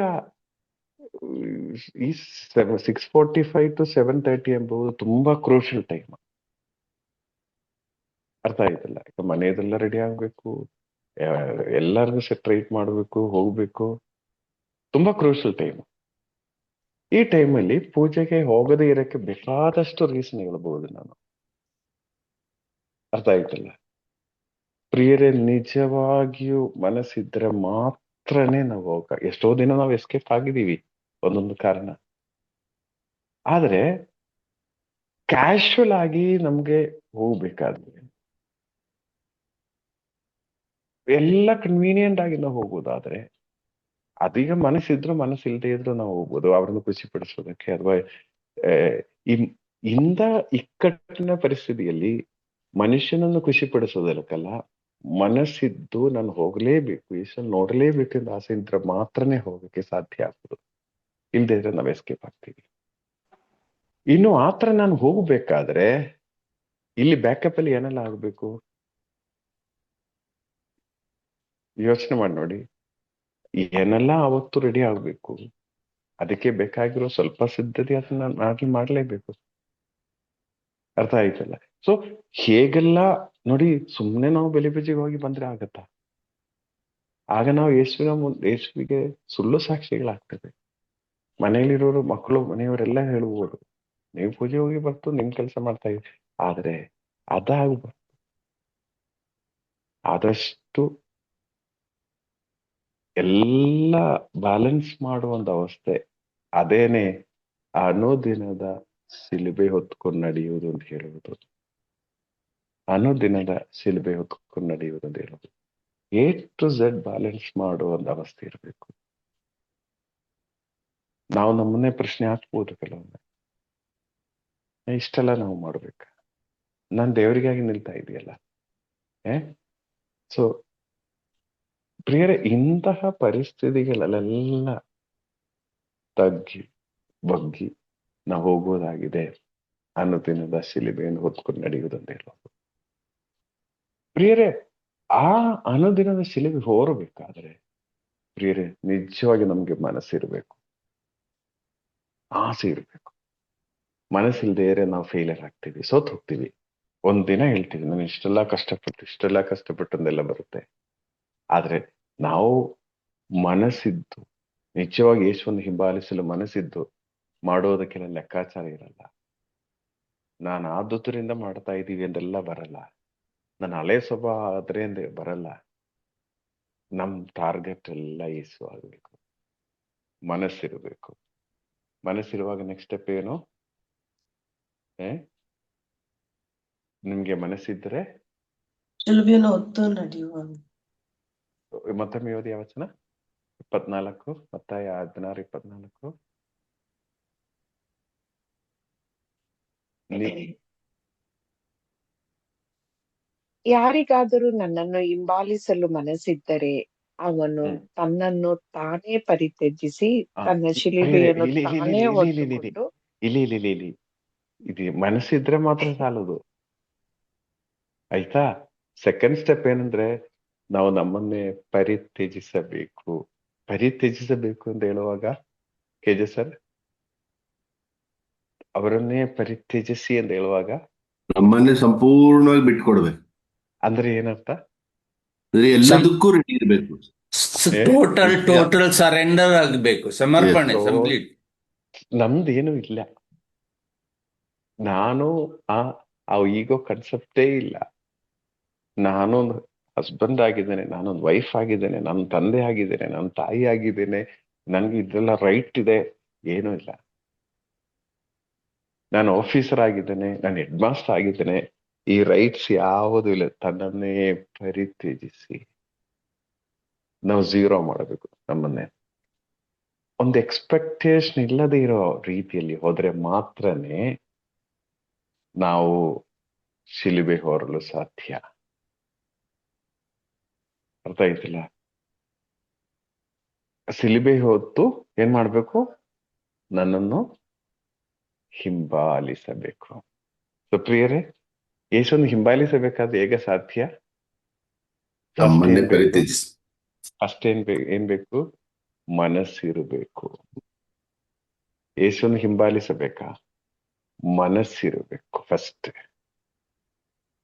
ಈ 6:45 to 7:30 ಎಂಬುದು ತುಂಬಾ ಕ್ರೂಷಿಯಲ್ ಟೈಮ್. ಅರ್ಥ ಆಯ್ತಲ್ಲ? ಈಗ ಮನೆಯದೆಲ್ಲ ರೆಡಿ ಆಗ್ಬೇಕು, ಎಲ್ಲರಿಗೂ ಸೆಟ್ರೇಟ್ ಮಾಡ್ಬೇಕು, ಹೋಗ್ಬೇಕು. ತುಂಬಾ ಕ್ರೂಷಿಯಲ್ ಟೈಮ್. ಈ ಟೈಮಲ್ಲಿ ಪೂಜೆಗೆ ಹೋಗದೇ ಇರಕ್ಕೆ ಬೇಕಾದಷ್ಟು ರೀಸನ್ ಹೇಳ್ಬಹುದು ನಾನು. ಅರ್ಥ ಆಯ್ತಲ್ಲ? ಪ್ರಿಯರೇ, ನಿಜವಾಗಿಯೂ ಮನಸ್ಸಿದ್ರೆ ಮಾತ್ರನೇ ನಾವು ಎಷ್ಟೋ ದಿನ ನಾವು ಎಸ್ಕೇಪ್ ಆಗಿದ್ದೀವಿ ಒಂದೊಂದು ಕಾರಣ. ಆದ್ರೆ ಕ್ಯಾಶುವಲ್ ಆಗಿ ನಮ್ಗೆ ಹೋಗ್ಬೇಕಾದ್ರೆ ಎಲ್ಲ ಕನ್ವೀನಿಯಂಟ್ ಆಗಿ ನಾವು ಹೋಗೋದಾದ್ರೆ, ಅದೀಗ ಮನಸ್ಸಿದ್ರು ಮನಸ್ಸಿಲ್ದೇ ಇದ್ರು ನಾವು ಹೋಗ್ಬೋದು ಅವ್ರನ್ನು ಖುಷಿ ಪಡಿಸೋದಕ್ಕೆ. ಅಥವಾ ಇಕ್ಕಟ್ಟಿನ ಪರಿಸ್ಥಿತಿಯಲ್ಲಿ ಮನುಷ್ಯನನ್ನು ಖುಷಿ ಪಡಿಸೋದಕ್ಕಲ್ಲ, ಮನಸ್ಸಿದ್ದು ನಾನು ಹೋಗ್ಲೇಬೇಕು, ಈಶ್ವರನ್ ನೋಡ್ಲೇಬೇಕು ಎಂದು ಆಸೆ ಇದ್ರೆ ಮಾತ್ರನೇ ಹೋಗಕ್ಕೆ ಸಾಧ್ಯ ಆಗ್ಬೋದು. ಇಲ್ದೇ ಇದ್ರೆ ನಾವು ಎಸ್ಕೇಪ್ ಆಗ್ತೀವಿ. ಇನ್ನು ಆತರ ನಾನು ಹೋಗ್ಬೇಕಾದ್ರೆ ಇಲ್ಲಿ ಬ್ಯಾಕಪ್ ಅಲ್ಲಿ ಏನೆಲ್ಲ ಆಗ್ಬೇಕು ಯೋಚನೆ ಮಾಡಿ ನೋಡಿ. ಏನೆಲ್ಲ ಅವತ್ತು ರೆಡಿ ಆಗ್ಬೇಕು, ಅದಕ್ಕೆ ಬೇಕಾಗಿರೋ ಸ್ವಲ್ಪ ಸಿದ್ಧತೆ ಅದನ್ನ ನಾನು ಮಾಡ್ಲೇಬೇಕು. ಅರ್ಥ ಆಯ್ತಲ್ಲ? ಸೊ ಹೇಗೆಲ್ಲ ನೋಡಿ, ಸುಮ್ನೆ ನಾವು ಬಲಿಪೂಜೆಗೆ ಹೋಗಿ ಬಂದ್ರೆ ಆಗತ್ತಾ? ಆಗ ನಾವು ಯೇಸುವಿಗೆ ಸುಳ್ಳು ಸಾಕ್ಷಿಗಳಾಗ್ತದೆ. ಮನೆಯಲ್ಲಿರೋರು, ಮಕ್ಕಳು, ಮನೆಯವರೆಲ್ಲ ಹೇಳುವುದು, ನೀವು ಪೂಜೆ ಹೋಗಿ ಬರ್ತು ನಿಮ್ ಕೆಲಸ ಮಾಡ್ತಾ ಇದ್ರಿ. ಆದ್ರೆ ಅದಾಗಬಾರ್ದು. ಆದಷ್ಟು ಎಲ್ಲ ಬ್ಯಾಲೆನ್ಸ್ ಮಾಡುವಂತ ಅವಸ್ಥೆ ಅದೇನೆ ಅನುದಿನದ ಶಿಲುಬೆ ಹೊತ್ಕೊಂಡು ನಡೆಯುವುದು ಅಂತ ಹೇಳುವುದು. ಅನುದಿನದ ಶಿಲುಬೆ ಹೊತ್ಕೊಂಡು ನಡೆಯುವುದು ಅಂತ ಹೇಳುವುದು. A to Z ಬ್ಯಾಲೆನ್ಸ್ ಮಾಡುವಂತ ಅವಸ್ಥೆ ಇರಬೇಕು. ನಾವು ನಮ್ಮನ್ನೇ ಪ್ರಶ್ನೆ ಹಾಕ್ಬೋದು ಕೆಲವೊಮ್ಮೆ, ಇಷ್ಟೆಲ್ಲ ನಾವು ಮಾಡ್ಬೇಕ? ನಾನು ದೇವರಿಗಾಗಿ ನಿಲ್ತಾ ಇದೆಯಲ್ಲ. ಸೊ ಪ್ರಿಯರೇ, ಇಂತಹ ಪರಿಸ್ಥಿತಿಗಳಲ್ಲೆಲ್ಲ ತಗ್ಗಿ ಬಗ್ಗಿ ನಾವು ಹೋಗೋದಾಗಿದೆ ಅನುದಿನದ ಶಿಲುಬೆಯನ್ನು ಹೊತ್ಕೊಂಡು ನಡೆಯುವುದಂತ ಹೇಳೋದು. ಪ್ರಿಯರೇ, ಆ ಅನುದಿನದ ಶಿಲುಬೆ ಹೋರಬೇಕಾದ್ರೆ ಪ್ರಿಯರೇ, ನಿಜವಾಗಿ ನಮ್ಗೆ ಮನಸ್ಸಿರ್ಬೇಕು, ಆಸೆ ಇರ್ಬೇಕು. ಮನಸ್ಸಿಲ್ದೇ ನಾವು ಫೇಲಿಯರ್ ಆಗ್ತೀವಿ, ಸೋತ್ ಹೋಗ್ತೀವಿ. ಒಂದಿನ ಹೇಳ್ತೀವಿ ನಾನು ಇಷ್ಟೆಲ್ಲ ಕಷ್ಟಪಟ್ಟು ಅಂದೆಲ್ಲ ಬರುತ್ತೆ. ಆದ್ರೆ ನಾವು ಮನಸ್ಸಿದ್ದು, ನಿಜವಾಗಿ ಯೇಸುವನ್ನು ಹಿಂಬಾಲಿಸಲು ಮನಸ್ಸಿದ್ದು ಮಾಡೋದಕ್ಕೆಲ್ಲ ಲೆಕ್ಕಾಚಾರ ಇರಲ್ಲ. ನಾನು ಆದುದರಿಂದ ಮಾಡ್ತಾ ಇದ್ದೀವಿ ಅಂದೆಲ್ಲ ಬರಲ್ಲ. ನನ್ನ ಹಳೆ ಸ್ವಭಾವ ಆದ್ರೆ ಅಂದ್ರೆ ಬರಲ್ಲ. ನಮ್ ಟಾರ್ಗೆಟ್ ಎಲ್ಲ ಯೇಸು ಆಗ್ಬೇಕು, ಮನಸ್ಸಿರ್ಬೇಕು. ಮನಸ್ಸಿರುವಾಗ ನೆಕ್ಸ್ಟ್ ಸ್ಟೆಪ್ ಏನು? ನಿಮ್ಗೆ ಮನಸ್ಸಿದ್ರೆ ಶಿಲುಬೆಯನ್ನು ಹೊತ್ತು ನಡೆಯುವ. ಮತ್ತೊಮ್ಮೆ ಓದಿ ಯಾವ ವಚನ? 24, ಮತ್ತಾಯ 16:24. ಯಾರಿಗಾದರೂ ನನ್ನನ್ನು ಹಿಂಬಾಲಿಸಲು ಮನಸ್ಸಿದ್ದರೆ ಅವನು ತನ್ನನ್ನು ತಾನೇ ಪರಿತ್ಯಜಿಸಿ ತನ್ನ ಶಿಲುಬೆಯನ್ನು ತಾನೇ ಹೊತ್ತುಕೊಂಡು. ಇಲ್ಲಿ ಇದು ಮನಸ್ಸಿದ್ರೆ ಮಾತ್ರ ಸಾಲದು, ಆಯ್ತಾ? ಸೆಕೆಂಡ್ ಸ್ಟೆಪ್ ಏನಂದ್ರೆ ನಾವು ನಮ್ಮನ್ನೇ ಪರಿತ್ಯಜಿಸಬೇಕು. ಪರಿತ್ಯಜಿಸಬೇಕು ಅಂತ ಹೇಳುವಾಗ ಕೆಜೆ ಸರ್ ಅವರನ್ನೇ ಪರಿತ್ಯಜಿಸಿ ಅಂತ ಹೇಳುವಾಗ ನಮ್ಮನ್ನೇ ಸಂಪೂರ್ಣವಾಗಿ ಬಿಟ್ಕೊಡ್ಬೇಕು ಅಂದ್ರೆ ಏನರ್ಥ? ಅಂದ್ರೆ ಎಲ್ಲದಕ್ಕೂ ರೆಡಿ ಇರ್ಬೇಕು. ಟೋಟಲ್ ಸರೆಂಡರ್ ಆಗ್ಬೇಕು, ಸಮರ್ಪಣೆ, ಕಂಪ್ಲೀಟ್. ನಮ್ದೇನು ಇಲ್ಲ, ನಾನು ಆ ಈಗೋ ಕನ್ಸೆಪ್ಟೇ ಇಲ್ಲ. ನಾನೊಂದು ಹಸ್ಬೆಂಡ್ ಆಗಿದ್ದೇನೆ, ನಾನೊಂದು ವೈಫ್ ಆಗಿದ್ದೇನೆ, ನನ್ನ ತಂದೆ ಆಗಿದ್ದೇನೆ, ನನ್ನ ತಾಯಿ ಆಗಿದ್ದೇನೆ, ನನ್ಗೆ ಇದೆಲ್ಲ ರೈಟ್ ಇದೆ, ಏನೂ ಇಲ್ಲ. ನಾನು ಆಫೀಸರ್ ಆಗಿದ್ದೇನೆ, ನಾನು ಹೆಡ್ ಮಾಸ್ಟರ್ ಆಗಿದ್ದೇನೆ, ಈ ರೈಟ್ಸ್ ಯಾವುದೂ ಇಲ್ಲ. ತನ್ನನ್ನೇ ಪರಿತ್ಯಜಿಸಿ ನಾವು ಝೀರೋ ಮಾಡಬೇಕು ನಮ್ಮನ್ನೇ. ಒಂದು ಎಕ್ಸ್ಪೆಕ್ಟೇಷನ್ ಇಲ್ಲದೆ ಇರೋ ರೀತಿಯಲ್ಲಿ ಹೋದ್ರೆ ಮಾತ್ರನೇ ನಾವು ಶಿಲುಬೆ ಹೊರಲು ಸಾಧ್ಯ. ಅರ್ಥ ಆಯ್ತಿಲ್ಲ? ಶಿಲುಬೆ ಹೊತ್ತು ಏನ್ ಮಾಡ್ಬೇಕು? ನನ್ನನ್ನು ಹಿಂಬಾಲಿಸಬೇಕು. ಸೊ ಪ್ರಿಯರೇ, ಯೇಸುವನ್ನು ಹಿಂಬಾಲಿಸಬೇಕಾದ್ರೆ ಹೇಗೆ ಸಾಧ್ಯ? ನಮ್ಮನ್ನೇ ಪರಿತ್ಯಜಿಸಿ. ಏನ್ ಬೇಕು? ಮನಸ್ಸಿರಬೇಕು. ಯೇಸುವನ್ನು ಹಿಂಬಾಲಿಸಬೇಕಾ? ಮನಸ್ಸಿರಬೇಕು ಫಸ್ಟ್.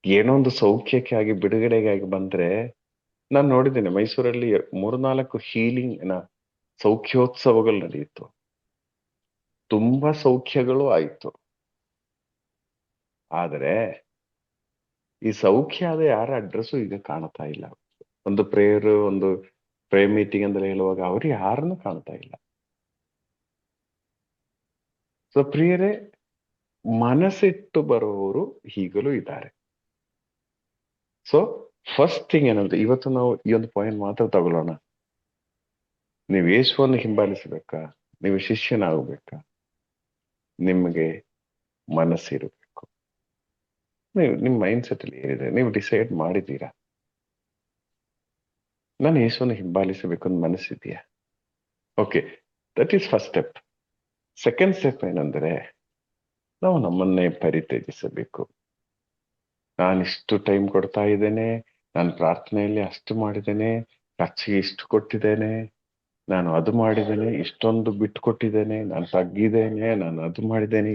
ಏನೋ ಒಂದು ಸೌಖ್ಯಕ್ಕೆ ಆಗಿ ಬಿಡುಗಡೆಗಾಗಿ ಬಂದ್ರೆ, ನಾನು ನೋಡಿದ್ದೇನೆ ಮೈಸೂರಲ್ಲಿ 3-4 ಹೀಲಿಂಗ್ ಸೌಖ್ಯೋತ್ಸವಗಳು ನಡೆಯಿತು, ತುಂಬಾ ಸೌಖ್ಯಗಳು ಆಯ್ತು. ಆದ್ರೆ ಈ ಸೌಖ್ಯ ಆದ ಯಾರ ಅಡ್ರೆಸ್ಸು ಈಗ ಕಾಣ್ತಾ ಇಲ್ಲ. ಒಂದು ಪ್ರೇಯರ್ ಮೀಟಿಂಗ್ ಅಂತ ಹೇಳುವಾಗ ಅವ್ರು ಯಾರನ್ನು ಕಾಣ್ತಾ ಇಲ್ಲ. ಸೊ ಪ್ರಿಯರೇ, ಮನಸ್ಸಿಟ್ಟು ಬರುವವರು ಈಗಲೂ ಇದ್ದಾರೆ. ಸೊ ಫಸ್ಟ್ ಥಿಂಗ್ ಏನಂದ್ರೆ, ಇವತ್ತು ನಾವು ಈ ಒಂದು ಪಾಯಿಂಟ್ ಮಾತ್ರ ತಗೊಳ್ಳೋಣ. ನೀವು ಯೇಸುವನ್ನು ಹಿಂಬಾಲಿಸಬೇಕಾ? ನೀವು ಶಿಷ್ಯನಾಗಬೇಕಾ? ನಿಮಗೆ ಮನಸ್ಸಿರಬೇಕು. ನಿಮ್ಮ ಮೈಂಡ್ ಸೆಟ್ ಅಲ್ಲಿ ಏನಿದೆ? ನೀವು ಡಿಸೈಡ್ ಮಾಡಿದ್ದೀರಾ ನಾನು ಯೇಸುವನ್ನು ಹಿಂಬಾಲಿಸಬೇಕು ಅಂತ ಮನಸ್ಸಿದೆಯಾ? Okay, that is first step. Second step ಏನಂದ್ರೆ, ನಾವು ನಮ್ಮನ್ನೇ ಪರಿತ್ಯಜಿಸಬೇಕು. ನಾನಿಷ್ಟು ಟೈಮ್ ಕೊಡ್ತಾ ಇದ್ದೇನೆ, ನಾನು ಪ್ರಾರ್ಥನೆಯಲ್ಲಿ ಅಷ್ಟು ಮಾಡಿದ್ದೇನೆ, ಖರ್ಚಿಗೆ ಇಷ್ಟು ಕೊಟ್ಟಿದ್ದೇನೆ, ನಾನು ಅದು ಮಾಡಿದ್ದೇನೆ, ಇಷ್ಟೊಂದು ಬಿಟ್ಟು ಕೊಟ್ಟಿದ್ದೇನೆ, ನಾನು ತಗ್ಗಿದ್ದೇನೆ, ನಾನು ಅದು ಮಾಡಿದ್ದೇನೆ,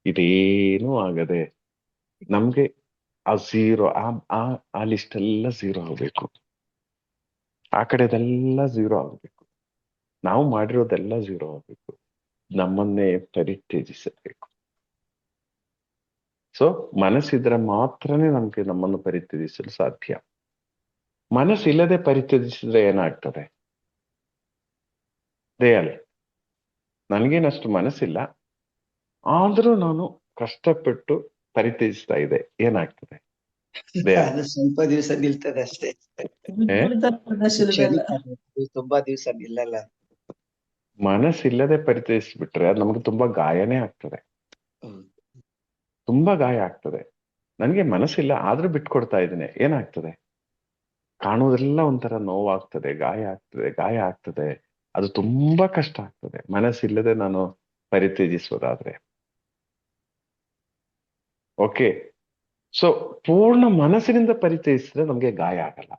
ಇದೇನೂ ಆಗದೆ ನಮ್ಗೆ ಆ ಝೀರೋ, ಆ ಲಿಸ್ಟ್ ಎಲ್ಲ ಝೀರೋ ಆಗ್ಬೇಕು. ಆ ಕಡೆದೆಲ್ಲ ಝೀರೋ ಆಗ್ಬೇಕು. ನಾವು ಮಾಡಿರೋದೆಲ್ಲ ಝೀರೋ ಆಗ್ಬೇಕು. ನಮ್ಮನ್ನೇ ಪರಿತ್ಯಜಿಸಬೇಕು. ಸೊ ಮನಸ್ಸಿದ್ರೆ ಮಾತ್ರನೇ ನಮ್ಗೆ ನಮ್ಮನ್ನು ಪರಿತ್ಯಜಿಸಲು ಸಾಧ್ಯ. ಮನಸ್ಸಿಲ್ಲದೆ ಪರಿತ್ಯಜಿಸಿದ್ರೆ ಏನಾಗ್ತದೆ? ದೇಯಲ್ಲ, ನನಗೇನಷ್ಟು ಮನಸ್ಸಿಲ್ಲ, ಆದ್ರೂ ನಾನು ಕಷ್ಟಪಟ್ಟು ಪರಿತ್ಯಜಿಸ್ತಾ ಇದೆ, ಏನಾಗ್ತದೆ? ಅದು ಸ್ವಲ್ಪ ದಿವಸ ನಿಲ್ತದೆ ಅಷ್ಟೇ. ತುಂಬಾ ದಿವಸ ನಿಲ್ಲಲ್ಲ. ಮನಸ್ಸಿಲ್ಲದೆ ಪರಿತ್ಯಜಿಸ್ಬಿಟ್ರೆ ಅದು ನಮ್ಗೆ ತುಂಬಾ ಗಾಯನೇ ಆಗ್ತದೆ, ತುಂಬಾ ಗಾಯ ಆಗ್ತದೆ. ನನಗೆ ಮನಸ್ಸಿಲ್ಲ ಆದ್ರೂ ಬಿಟ್ಕೊಡ್ತಾ ಇದ್ದೀನಿ, ಏನಾಗ್ತದೆ? ಕಾಣುವುದೆಲ್ಲ ಒಂಥರ ನೋವಾಗ್ತದೆ, ಗಾಯ ಆಗ್ತದೆ. ಅದು ತುಂಬಾ ಕಷ್ಟ ಆಗ್ತದೆ ಮನಸ್ಸಿಲ್ಲದೆ ನಾನು ಪರಿತ್ಯಜಿಸೋದಾದ್ರೆ. ಓಕೆ, ಸೊ ಪೂರ್ಣ ಮನಸ್ಸಿನಿಂದ ಪರಿತ್ಯಜಿಸಿದ್ರೆ ನಮ್ಗೆ ಗಾಯ ಆಗಲ್ಲ.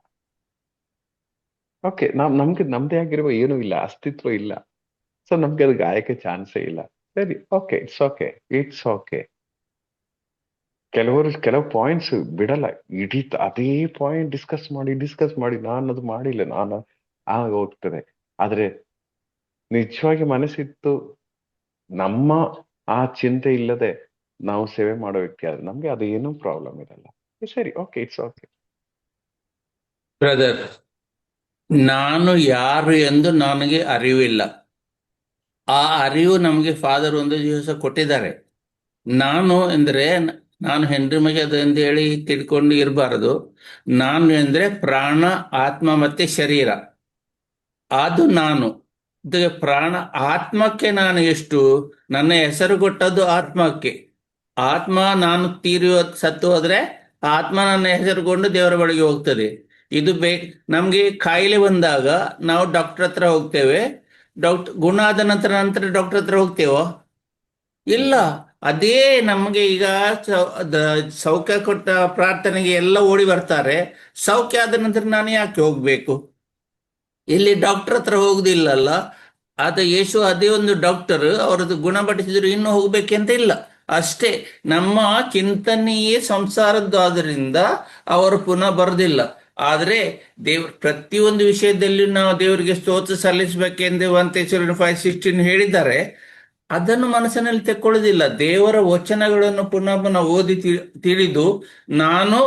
ಓಕೆ, ನಮ್ಗೆ ನಮ್ದೇ ಆಗಿರುವ ಏನೂ ಇಲ್ಲ, ಅಸ್ತಿತ್ವ ಇಲ್ಲ. ಸೊ ನಮ್ಗೆ ಅದು ಗಾಯಕ್ಕೆ ಚಾನ್ಸೇ ಇಲ್ಲ. ಸರಿ, ಓಕೆ, ಇಟ್ಸ್ ಓಕೆ. ಕೆಲವು ಪಾಯಿಂಟ್ಸ್ ಬಿಡಲ್ಲ, ಇಡೀ ಅದೇ ಪಾಯಿಂಟ್ ಡಿಸ್ಕಸ್ ಮಾಡಿ ನಾನು ಅದು ಮಾಡಿಲ್ಲ, ನಾನು ಆಗ ಹೋಗ್ತದೆ. ಆದ್ರೆ ನಿಜವಾಗಿ ಮನಸ್ಸಿತ್ತು ನಮ್ಮ ಆ ಚಿಂತೆ ಇಲ್ಲದೆ ನಾವು ಸೇವೆ ಮಾಡೋ ವ್ಯಕ್ತಿ ಆದ್ರೆ ನಮ್ಗೆ ಅದೇನೂ ಪ್ರಾಬ್ಲಮ್ ಇರಲ್ಲ. ಸರಿ, ಓಕೆ, ಇಟ್ಸ್ ಓಕೆ. ಬ್ರದರ್, ನಾನು ಯಾರು ಎಂದು ನನಗೆ ಅರಿವಿಲ್ಲ. ಆ ಅರಿವು ನಮಗೆ ಫಾದರ್ ಒಂದು ದಿವಸ ಕೊಟ್ಟಿದ್ದಾರೆ. ನಾನು ಎಂದ್ರೆ ನಾನು ಹೆನ್ರಿ ಮಗದ ಎಂದು ಹೇಳಿ ತಿಳ್ಕೊಂಡು ಇರಬಾರದು. ನಾನು ಎಂದ್ರೆ ಪ್ರಾಣ, ಆತ್ಮ ಮತ್ತೆ ಶರೀರ, ಅದು ನಾನು. ಪ್ರಾಣ ಆತ್ಮಕ್ಕೆ ನಾನು ಎಷ್ಟು, ನನ್ನ ಹೆಸರು ಕೊಟ್ಟದ್ದು ಆತ್ಮಕ್ಕೆ. ಆತ್ಮ ನಾನು ಸತ್ತು ಹೋದ್ರೆ ಆತ್ಮ ನನ್ನ ಹೆಸರುಕೊಂಡು ದೇವರ ಬಳಿಗೆ ಹೋಗ್ತದೆ. ಇದು ನಮ್ಗೆ ಕಾಯಿಲೆ ಬಂದಾಗ ನಾವು ಡಾಕ್ಟರ್ ಹತ್ರ ಹೋಗ್ತೇವೆ. ಗುಣ ಆದ ನಂತರ ಡಾಕ್ಟರ್ ಹತ್ರ ಹೋಗ್ತೇವೋ? ಇಲ್ಲ. ಅದೇ ನಮಗೆ ಈಗ ಸೌಖ್ಯ ಕೊಟ್ಟ ಪ್ರಾರ್ಥನೆಗೆ ಎಲ್ಲ ಓಡಿ ಬರ್ತಾರೆ. ಸೌಖ್ಯ ಆದ ನಂತರ ನಾನು ಯಾಕೆ ಹೋಗ್ಬೇಕು? ಇಲ್ಲಿ ಡಾಕ್ಟರ್ ಹತ್ರ ಹೋಗುದಿಲ್ಲಲ್ಲ. ಯೇಸು ಅದೇ ಒಂದು ಡಾಕ್ಟರ್, ಅವರದ್ದು ಗುಣಪಡಿಸಿದ್ರು ಇನ್ನೂ ಹೋಗ್ಬೇಕಂತ ಇಲ್ಲ. ಅಷ್ಟೇ. ನಮ್ಮ ಚಿಂತನೆಯೇ ಸಂಸಾರದ್ದಾದ್ರಿಂದ ಅವರು ಪುನಃ ಬರುದಿಲ್ಲ. ಆದ್ರೆ ಪ್ರತಿಯೊಂದು ವಿಷಯದಲ್ಲಿ ನಾವು ದೇವರಿಗೆ ಸ್ತೋತ್ರ ಸಲ್ಲಿಸಬೇಕೆಂದು 1 Thessalonians 5:16 ಹೇಳಿದ್ದಾರೆ. ಅದನ್ನು ಮನಸ್ಸಿನಲ್ಲಿ ತೆಕ್ಕೊಳ್ಳುವುದಿಲ್ಲ. ದೇವರ ವಚನಗಳನ್ನು ಪುನಃ ಓದಿ ತಿಳಿದು ನಾನು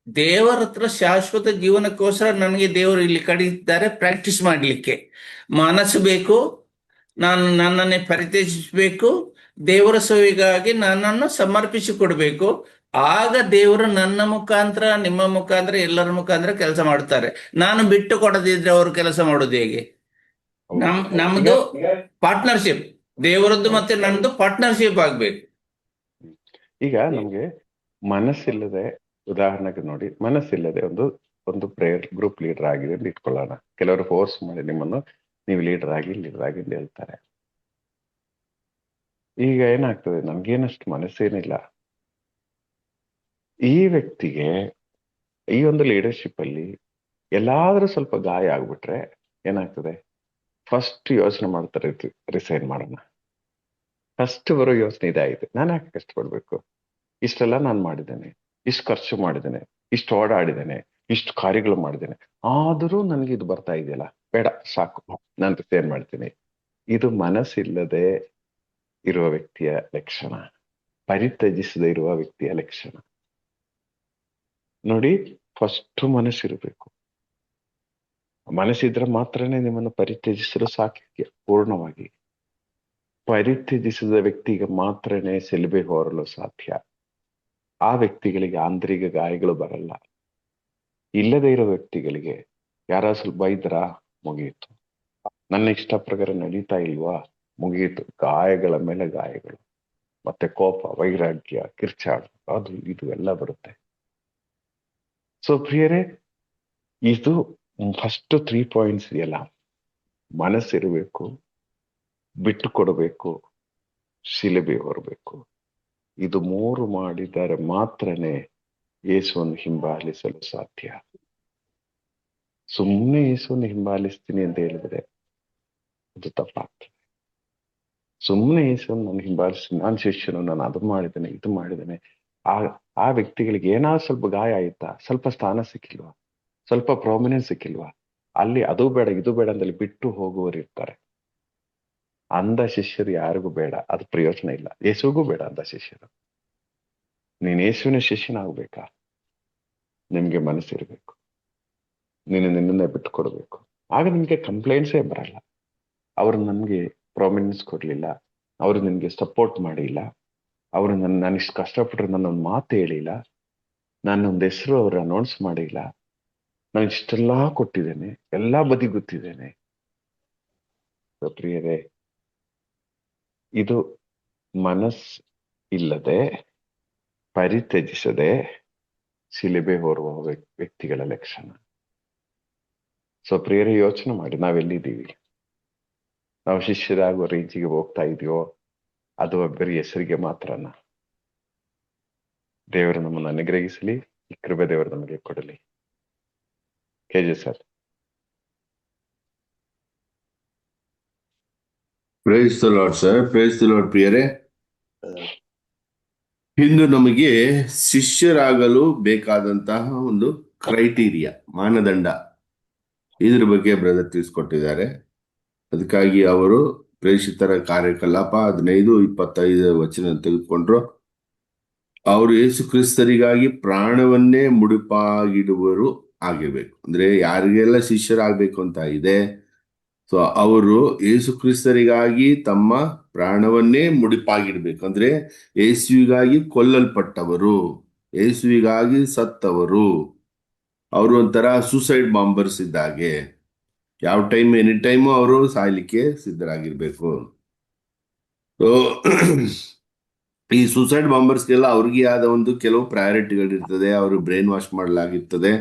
ದೇವರ ಹತ್ರ ಶಾಶ್ವತ ಜೀವನಕ್ಕೋಸ್ಕರ ನನಗೆ ದೇವರು ಇಲ್ಲಿ ಕಡಿತಾರೆ ಪ್ರಾಕ್ಟೀಸ್ ಮಾಡಲಿಕ್ಕೆ ಮನಸ್ಸು ಬೇಕು. ನಾನು ನನ್ನನ್ನೇ ಪರಿತ್ಯಜಿಸಬೇಕು. ದೇವರ ಸೇವೆಗಾಗಿ ನನ್ನನ್ನು ಸಮರ್ಪಿಸಿಕೊಡ್ಬೇಕು. ಆಗ ದೇವರು ನನ್ನ ಮುಖಾಂತರ, ನಿಮ್ಮ ಮುಖಾಂತರ, ಎಲ್ಲರ ಮುಖಾಂತರ ಕೆಲಸ ಮಾಡ್ತಾರೆ. ನಾನು ಬಿಟ್ಟು ಕೊಡದಿದ್ರೆ ಅವರು ಕೆಲಸ ಮಾಡೋದು ಹೇಗೆ? ನಮ್ದು ಪಾರ್ಟ್ನರ್ಶಿಪ್, ದೇವರದ್ದು ಮತ್ತೆ ನಮ್ದು ಪಾರ್ಟ್ನರ್ಶಿಪ್ ಆಗ್ಬೇಕು. ಈಗ ನಮ್ಗೆ ಮನಸ್ಸಿಲ್ಲದೆ, ಉದಾಹರಣೆಗೆ ನೋಡಿ, ಮನಸ್ಸಿಲ್ಲದೆ ಒಂದು ಪ್ರೇಯರ್ ಗ್ರೂಪ್ ಲೀಡರ್ ಆಗಿದೆ ಅಂತ ಇಟ್ಕೊಳ್ಳೋಣ. ಕೆಲವರು ಫೋರ್ಸ್ ಮಾಡಿ ನಿಮ್ಮನ್ನು ನೀವು ಲೀಡರ್ ಆಗಿ ಅಂತ ಹೇಳ್ತಾರೆ. ಈಗ ಏನಾಗ್ತದೆ, ನಮ್ಗೇನಷ್ಟು ಮನಸ್ಸೇನಿಲ್ಲ. ಈ ವ್ಯಕ್ತಿಗೆ ಈ ಒಂದು ಲೀಡರ್ಶಿಪ್ ಅಲ್ಲಿ ಎಲ್ಲಾದ್ರೂ ಸ್ವಲ್ಪ ಗಾಯ ಆಗ್ಬಿಟ್ರೆ ಏನಾಗ್ತದೆ? ಫಸ್ಟ್ ಯೋಚನೆ ಮಾಡ್ತಾರೆ, ರಿಸೈನ್ ಮಾಡೋಣ. ಫಸ್ಟ್ ಬರೋ ಯೋಚನೆ ಇದಾಗಿದೆ, ನಾನು ಯಾಕೆ ಕಷ್ಟಪಡ್ಬೇಕು? ಇಷ್ಟೆಲ್ಲ ನಾನು ಮಾಡಿದ್ದೇನೆ, ಇಷ್ಟು ಖರ್ಚು ಮಾಡಿದ್ದೇನೆ, ಇಷ್ಟು ಓಡಾಡಿದ್ದೇನೆ, ಇಷ್ಟು ಕಾರ್ಯಗಳು ಮಾಡಿದ್ದೇನೆ, ಆದರೂ ನನಗೆ ಇದು ಬರ್ತಾ ಇದೆಯಲ್ಲ, ಬೇಡ, ಸಾಕು, ನಾನು ರಿಸೈನ್ ಮಾಡ್ತೀನಿ. ಇದು ಮನಸ್ಸಿಲ್ಲದೆ ಇರುವ ವ್ಯಕ್ತಿಯ ಲಕ್ಷಣ, ಪರಿತ್ಯಜಿಸದೆ ಇರುವ ವ್ಯಕ್ತಿಯ ಲಕ್ಷಣ. ನೋಡಿ, ಫಸ್ಟ್ ಮನಸ್ಸಿರಬೇಕು. ಮನಸ್ಸಿದ್ರೆ ಮಾತ್ರನೇ ನಿಮ್ಮನ್ನು ಪರಿತ್ಯಜಿಸಲು ಸಾಧ್ಯ. ಪೂರ್ಣವಾಗಿ ಪರಿತ್ಯಜಿಸಿದ ವ್ಯಕ್ತಿಗೆ ಮಾತ್ರನೇ ಸೆಲುಬೆ ಹೊರಲು ಸಾಧ್ಯ. ಆ ವ್ಯಕ್ತಿಗಳಿಗೆ ಆಂತರಿಕ ಗಾಯಗಳು ಬರಲ್ಲ. ಇಲ್ಲದೆ ಇರೋ ವ್ಯಕ್ತಿಗಳಿಗೆ ಯಾರ ಸ್ವಲ್ಪ ಬೈದ್ರಾ, ಮುಗಿಯಿತು. ನನ್ನ ಇಷ್ಟ ಪ್ರಕಾರ ನಡೀತಾ ಇಲ್ವಾ, ಮುಗಿಯಿತು. ಗಾಯಗಳ ಮೇಲೆ ಗಾಯಗಳು, ಮತ್ತೆ ಕೋಪ, ವೈರಾಗ್ಯ, ಕಿರ್ಚಾಡು, ಅದು ಇದು ಎಲ್ಲ ಬರುತ್ತೆ. ಸೊ ಪ್ರಿಯರೇ, ಇದು ಫಸ್ಟ್ 3 ಪಾಯಿಂಟ್ಸ್ ಇದೆಯಲ್ಲ, ಮನಸ್ಸಿರಬೇಕು, ಬಿಟ್ಟು ಕೊಡಬೇಕು, ಶಿಲುಬೆ ಹೊರಬೇಕು. ಇದು 3 ಮಾಡಿದರೆ ಮಾತ್ರನೇ ಯೇಸುವನ್ನು ಹಿಂಬಾಲಿಸಲು ಸಾಧ್ಯ. ಸುಮ್ಮನೆ ಯೇಸುವನ್ನು ಹಿಂಬಾಲಿಸ್ತೀನಿ ಅಂತ ಹೇಳಿದ್ರೆ ಅದು ತಪ್ಪಾಗ್ತದೆ. ಸುಮ್ಮನೆ ಯೇಸುವನ್ನು ನಾನು ಹಿಂಬಾಲಿಸ್ತೀನಿ, ನಾನು ಶಿಷ್ಯನು, ನಾನು ಅದು ಮಾಡಿದ್ದೇನೆ, ಇದು ಮಾಡಿದ್ದೇನೆ. ಆ ವ್ಯಕ್ತಿಗಳಿಗೆ ಏನಾದ್ರು ಸ್ವಲ್ಪ ಗಾಯ ಆಯ್ತಾ, ಸ್ವಲ್ಪ ಸ್ಥಾನ ಸಿಕ್ಕಿಲ್ವಾ, ಸ್ವಲ್ಪ ಪ್ರಾಮಿನೆನ್ಸ್ ಸಿಕ್ಕಿಲ್ವಾ, ಅಲ್ಲಿ ಅದು ಬೇಡ ಇದು ಬೇಡ ಅಂತಲ್ಲಿ ಬಿಟ್ಟು ಹೋಗುವವರು ಇರ್ತಾರೆ. ಅಂಧ ಶಿಷ್ಯರು ಯಾರಿಗೂ ಬೇಡ, ಅದು ಪ್ರಯೋಜನ ಇಲ್ಲ. ಯೇಸುಗೂ ಬೇಡ ಅಂಧ ಶಿಷ್ಯರು. ನೀನ್ ಯೇಸುವಿನ ಶಿಷ್ಯನಾಗ್ಬೇಕಾ, ನಿಮ್ಗೆ ಮನಸ್ಸಿರ್ಬೇಕು, ನಿನ್ನನ್ನೇ ಬಿಟ್ಟು ಕೊಡ್ಬೇಕು. ಆಗ ನಿಮ್ಗೆ ಕಂಪ್ಲೇಂಟ್ಸೇ ಬರಲ್ಲ. ಅವರು ನನ್ಗೆ ಪ್ರಾಮಿನೆನ್ಸ್ ಕೊಡ್ಲಿಲ್ಲ, ಅವರು ನಿನ್ಗೆ ಸಪೋರ್ಟ್ ಮಾಡಿಲ್ಲ, ಅವರು ನಾನು ಇಷ್ಟು ಕಷ್ಟಪಟ್ಟರು ನನ್ನೊಂದು ಮಾತು ಹೇಳಿಲ್ಲ, ನಾನೊಂದು ಹೆಸರು ಅವ್ರು ಅನೌನ್ಸ್ ಮಾಡಿಲ್ಲ, ನಾನು ಇಷ್ಟೆಲ್ಲಾ ಕೊಟ್ಟಿದ್ದೇನೆ, ಎಲ್ಲಾ ಬದಿ ಗೊತ್ತಿದ್ದೇನೆ. ಪ್ರಿಯರೇ, ಇದು ಮನಸ್ ಇಲ್ಲದೆ, ಪರಿತ್ಯಜಿಸದೆ ಶಿಲುಬೆ ಹೊರುವ ವ್ಯಕ್ತಿಗಳ ಲಕ್ಷಣ. ಸೊ ಪ್ರಿಯರೇ, ಯೋಚನೆ ಮಾಡಿ, ನಾವೆಲ್ಲಿದ್ದೀವಿ? ನಾವು ಶಿಷ್ಯರಾಗುವ ರೇಂಜಿಗೆ ಹೋಗ್ತಾ ಇದೆಯೋ, ಅದು ಬರೀ ಹೆಸರಿಗೆ ಮಾತ್ರನ? ದೇವರು ನಮ್ಮನ್ನು ಅನುಗ್ರಹಿಸಲಿ, ಈ ಕೃಪೆ ದೇವರು ನಮಗೆ ಕೊಡಲಿ. KJ sir. Praise the lord sir, praise the lord ಪ್ರಿಯರೇ. ಇಂದು ನಮಗೆ ಶಿಷ್ಯರಾಗಲು ಬೇಕಾದಂತಹ ಒಂದು ಕ್ರೈಟೀರಿಯಾ, ಮಾನದಂಡ, ಇದ್ರ ಬಗ್ಗೆ ಬ್ರದರ್ ತಿಳಿಸ್ಕೊಟ್ಟಿದ್ದಾರೆ. ಅದಕ್ಕಾಗಿ ಅವರು ಪ್ರೇಷಿತರ ಕಾರ್ಯಕಲಾಪ 15-25 ವಚನ ತೆಗೆದುಕೊಂಡ್ರು. ಅವರು ಯೇಸು ಕ್ರಿಸ್ತರಿಗಾಗಿ ಪ್ರಾಣವನ್ನೇ ಮುಡಿಪಾಗಿಡುವರು ಆಗಿರ್ಬೇಕು. ಅಂದ್ರೆ ಯಾರಿಗೆಲ್ಲ ಶಿಷ್ಯರಾಗಬೇಕು ಅಂತ ಇದೆ, ಸೊ ಅವರು ಯೇಸು ಕ್ರಿಸ್ತರಿಗಾಗಿ ತಮ್ಮ ಪ್ರಾಣವನ್ನೇ ಮುಡಿಪಾಗಿಡ್ಬೇಕು. ಅಂದ್ರೆ ಯೇಸುವಿಗಾಗಿ ಕೊಲ್ಲಲ್ಪಟ್ಟವರು, ಯೇಸುವಿಗಾಗಿ ಸತ್ತವರು. ಅವರು ಒಂಥರ ಸೂಸೈಡ್ ಬಾಂಬರ್ಸ್ ಇದ್ದಾಗೆ, ಯಾವ ಟೈಮ್ ಎನಿ ಟೈಮು ಅವರು ಸಾಯ್ಲಿಕ್ಕೆ ಸಿದ್ಧರಾಗಿರ್ಬೇಕು. ಸೊ ಈ ಸೂಸೈಡ್ ಬಾಂಬರ್ಸ್ಗೆಲ್ಲ ಅವ್ರಿಗೆ ಆದ ಒಂದು ಕೆಲವು ಪ್ರಯಾರಿಟಿಗಳಿರ್ತದೆ. ಅವರು ಬ್ರೈನ್ ವಾಶ್ ಮಾಡಲಾಗಿರ್ತದೆ.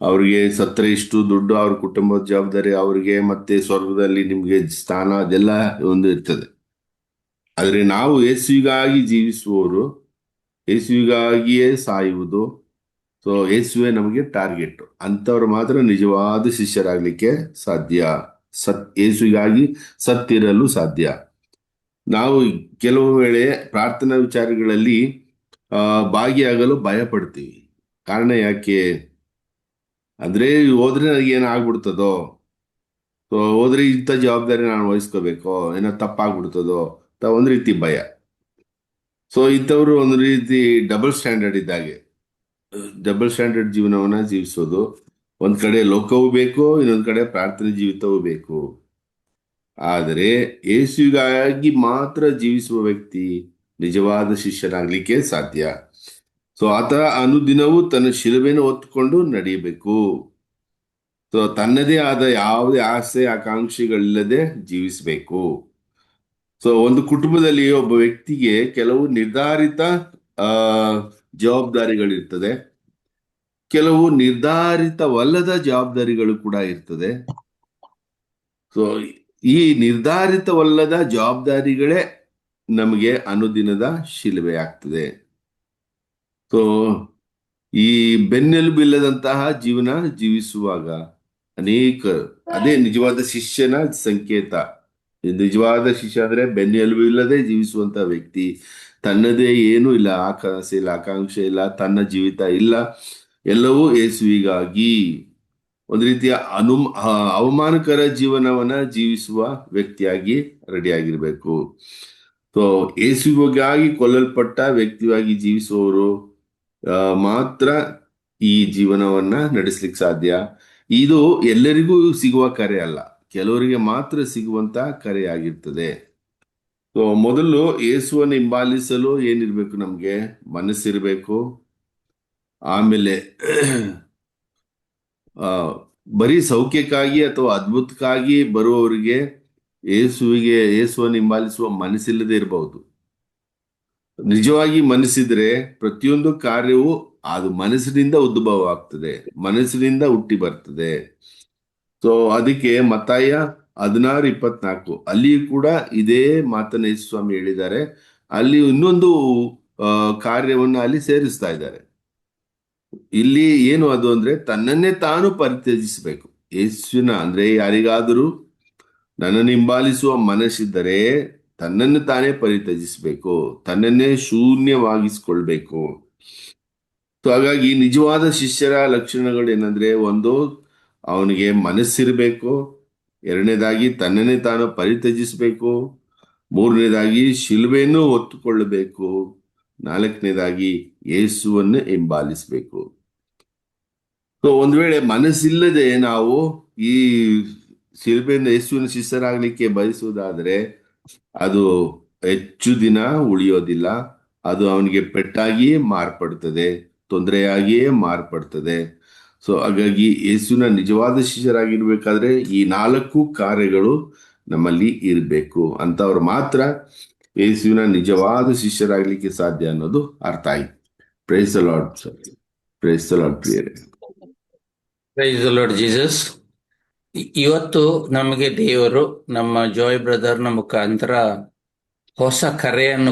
ಅವ್ರಿಗೆ ಸತ್ತರೆ ಇಷ್ಟು ದುಡ್ಡು, ಅವ್ರ ಕುಟುಂಬದ ಜವಾಬ್ದಾರಿ ಅವ್ರಿಗೆ, ಮತ್ತೆ ಸ್ವರ್ಗದಲ್ಲಿ ನಿಮ್ಗೆ ಸ್ಥಾನ, ಅದೆಲ್ಲ ಒಂದು ಇರ್ತದೆ. ಆದ್ರೆ ನಾವು ಯೇಸುವಿಗಾಗಿ ಜೀವಿಸುವವರು, ಯೇಸುವಿಗಾಗಿಯೇ ಸಾಯುವುದು. ಸೊ ಯೇಸುವೆ ನಮಗೆ ಟಾರ್ಗೆಟ್. ಅಂಥವ್ರು ಮಾತ್ರ ನಿಜವಾದ ಶಿಷ್ಯರಾಗ್ಲಿಕ್ಕೆ ಸಾಧ್ಯ, ಯೇಸುವಿಗಾಗಿ ಸತ್ತಿರಲು ಸಾಧ್ಯ. ನಾವು ಕೆಲವು ವೇಳೆ ಪ್ರಾರ್ಥನಾ ವಿಚಾರಗಳಲ್ಲಿ ಭಾಗಿಯಾಗಲು ಭಯ ಪಡ್ತೀವಿ. ಕಾರಣ ಯಾಕೆ ಅಂದ್ರೆ, ಹೋದ್ರೆ ನನಗೆ ಏನಾಗ್ಬಿಡ್ತದೋ, ಸೊ ಹೋದ್ರೆ ಇಂಥ ಜವಾಬ್ದಾರಿ ನಾನು ವಹಿಸ್ಕೋಬೇಕೋ, ಏನೋ ತಪ್ಪಾಗ್ಬಿಡ್ತದೋ ಅಂತ ಒಂದು ರೀತಿ ಭಯ. ಸೊ ಇಂಥವ್ರು ಒಂದು ರೀತಿ ಡಬಲ್ ಸ್ಟ್ಯಾಂಡರ್ಡ್ ಇದ್ದಾಗೆ, ಡಬಲ್ ಸ್ಟ್ಯಾಂಡರ್ಡ್ ಜೀವನವನ್ನ ಜೀವಿಸೋದು. ಒಂದ್ ಕಡೆ ಲೋಕವೂ ಬೇಕು, ಇನ್ನೊಂದ್ ಕಡೆ ಪ್ರಾರ್ಥನೆ ಜೀವಿತವೂ ಬೇಕು. ಆದರೆ ಯೇಸುವಿಗಾಗಿ ಮಾತ್ರ ಜೀವಿಸುವ ವ್ಯಕ್ತಿ ನಿಜವಾದ ಶಿಷ್ಯನಾಗ್ಲಿಕ್ಕೆ ಸಾಧ್ಯ. ಸೊ ಆತ ಅನುದಿನವೂ ತನ್ನ ಶಿಲುಬೆಯನ್ನು ಹೊತ್ತುಕೊಂಡು ನಡೆಯಬೇಕು. ಸೊ ತನ್ನದೇ ಆದ ಯಾವುದೇ ಆಸೆ ಆಕಾಂಕ್ಷೆಗಳಿಲ್ಲದೆ ಜೀವಿಸಬೇಕು. ಸೊ ಒಂದು ಕುಟುಂಬದಲ್ಲಿ ಒಬ್ಬ ವ್ಯಕ್ತಿಗೆ ಕೆಲವು ನಿರ್ಧಾರಿತ ಜವಾಬ್ದಾರಿಗಳಿರ್ತದೆ, ಕೆಲವು ನಿರ್ಧಾರಿತವಲ್ಲದ ಜವಾಬ್ದಾರಿಗಳು ಕೂಡ ಇರ್ತದೆ. ಸೊ ಈ ನಿರ್ಧಾರಿತವಲ್ಲದ ಜವಾಬ್ದಾರಿಗಳೇ ನಮಗೆ ಅನುದಿನದ ಶಿಲುಬೆ ಆಗ್ತದೆ. ಸೊ ಈ ಬೆನ್ನೆಲುಬಿಲ್ಲದಂತಹ ಜೀವನ ಜೀವಿಸುವಾಗ ಅದೇ ನಿಜವಾದ ಶಿಷ್ಯನ ಸಂಕೇತ. ನಿಜವಾದ ಶಿಷ್ಯ ಅಂದ್ರೆ ಬೆನ್ನೆಲುಬು ಇಲ್ಲದೆ ಜೀವಿಸುವಂತ ವ್ಯಕ್ತಿ. ತನ್ನದೇ ಏನೂ ಇಲ್ಲ, ಆಕಾಂಕ್ಷೆ ಇಲ್ಲ, ಆಕಾಂಕ್ಷೆ ಇಲ್ಲ, ತನ್ನ ಜೀವಿತ ಇಲ್ಲ, ಎಲ್ಲವೂ ಯೇಸುವಿಗಾಗಿ. ಒಂದು ರೀತಿಯ ಅವಮಾನಕರ ಜೀವನವನ್ನ ಜೀವಿಸುವ ವ್ಯಕ್ತಿಯಾಗಿ ರೆಡಿಯಾಗಿರ್ಬೇಕು. ಸೊ ಯೇಸುವಿಗಾಗಿ ಕೊಲ್ಲಲ್ಪಟ್ಟ ವ್ಯಕ್ತಿಯಾಗಿ ಜೀವಿಸುವವರು ಮಾತ್ರ ಈ ಜೀವನವನ್ನ ನಡೆಸ್ಲಿಕ್ಕೆ ಸಾಧ್ಯ. ಇದು ಎಲ್ಲರಿಗೂ ಸಿಗುವ ಕರೆ ಅಲ್ಲ, ಕೆಲವರಿಗೆ ಮಾತ್ರ ಸಿಗುವಂತ ಕರೆ ಆಗಿರ್ತದೆ. ಸೊ ಮೊದಲು ಯೇಸುವನ್ನು ಹಿಂಬಾಲಿಸಲು ಏನಿರ್ಬೇಕು, ನಮ್ಗೆ ಮನಸ್ಸಿರ್ಬೇಕು. ಆಮೇಲೆ ಬರೀ ಸೌಖ್ಯಕ್ಕಾಗಿ ಅಥವಾ ಅದ್ಭುತಕ್ಕಾಗಿ ಬರುವವರಿಗೆ ಯೇಸುವನ್ನು ಹಿಂಬಾಲಿಸುವ ಮನಸ್ಸಿಲ್ಲದೆ ಇರಬಹುದು. ನಿಜವಾಗಿ ಮನಸ್ಸಿದ್ರೆ ಪ್ರತಿಯೊಂದು ಕಾರ್ಯವು ಅದು ಮನಸ್ಸಿನಿಂದ ಉದ್ಭವ ಆಗ್ತದೆ, ಮನಸ್ಸಿನಿಂದ ಹುಟ್ಟಿ ಬರ್ತದೆ. ಸೊ ಅದಕ್ಕೆ ಮತ್ತಾಯ 16:24 ಅಲ್ಲಿ ಕೂಡ ಇದೇ ಮಾತನ್ನ ಯೇಸು ಸ್ವಾಮಿ ಹೇಳಿದ್ದಾರೆ. ಅಲ್ಲಿ ಇನ್ನೊಂದು ಕಾರ್ಯವನ್ನ ಅಲ್ಲಿ ಸೇರಿಸ್ತಾ ಇದ್ದಾರೆ. ಇಲ್ಲಿ ಏನು ಅದು ಅಂದ್ರೆ, ತನ್ನನ್ನೇ ತಾನು ಪರಿತ್ಯಜಿಸಬೇಕು. ಯೇಸುವಿನ ಅಂದ್ರೆ ಯಾರಿಗಾದರೂ ನನ್ನನ್ನು ಹಿಂಬಾಲಿಸುವ ಮನಸ್ಸಿದ್ದರೆ ತನ್ನನ್ನು ತಾನೇ ಪರಿತ್ಯಜಿಸಬೇಕು, ತನ್ನನ್ನೇ ಶೂನ್ಯವಾಗಿಸ್ಕೊಳ್ಬೇಕು. ಸೊ ಹಾಗಾಗಿ ನಿಜವಾದ ಶಿಷ್ಯರ ಲಕ್ಷಣಗಳು ಏನಂದ್ರೆ, ಒಂದು ಅವನಿಗೆ ಮನಸ್ಸಿರಬೇಕು, ಎರಡನೇದಾಗಿ ತನ್ನನ್ನೇ ತಾನು ಪರಿತ್ಯಜಿಸಬೇಕು, ಮೂರನೇದಾಗಿ ಶಿಲುಬೆಯನ್ನು ಹೊತ್ತುಕೊಳ್ಳಬೇಕು, ನಾಲ್ಕನೇದಾಗಿ ಯೇಸುವನ್ನು ಹಿಂಬಾಲಿಸಬೇಕು. ಸೊ ಒಂದ್ ವೇಳೆ ಮನಸ್ಸಿಲ್ಲದೆ ನಾವು ಈ ಶಿಲುಬೆಯಿಂದ ಯೇಸುವಿನ ಶಿಷ್ಯರಾಗ್ಲಿಕ್ಕೆ ಬಯಸುವುದಾದ್ರೆ ಅದು ಹೆಚ್ಚು ದಿನ ಉಳಿಯೋದಿಲ್ಲ. ಅದು ಅವನಿಗೆ ಪೆಟ್ಟಾಗಿ ಮಾರ್ಪಡ್ತದೆ, ತೊಂದರೆಯಾಗಿಯೇ ಮಾರ್ಪಡ್ತದೆ. ಸೊ ಹಾಗಾಗಿ ಯೇಸುವಿನ ನಿಜವಾದ ಶಿಷ್ಯರಾಗಿರ್ಬೇಕಾದ್ರೆ ಈ 4 ಕಾರ್ಯಗಳು ನಮ್ಮಲ್ಲಿ ಇರಬೇಕು. ಅಂತವ್ರು ಮಾತ್ರ ಯೇಸುವಿನ ನಿಜವಾದ ಶಿಷ್ಯರಾಗ್ಲಿಕ್ಕೆ ಸಾಧ್ಯ ಅನ್ನೋದು ಅರ್ಥ ಆಯ್ತು. Praise the lord sir, praise the lord ಪ್ರಿಯರೇ. Praise the Lord Jesus. ಇವತ್ತು ನಮಗೆ ದೇವರು ನಮ್ಮ ಜಾಯ್ ಬ್ರದರ್ನ ಮುಖಾಂತರ ಹೊಸ ಕರೆಯನ್ನು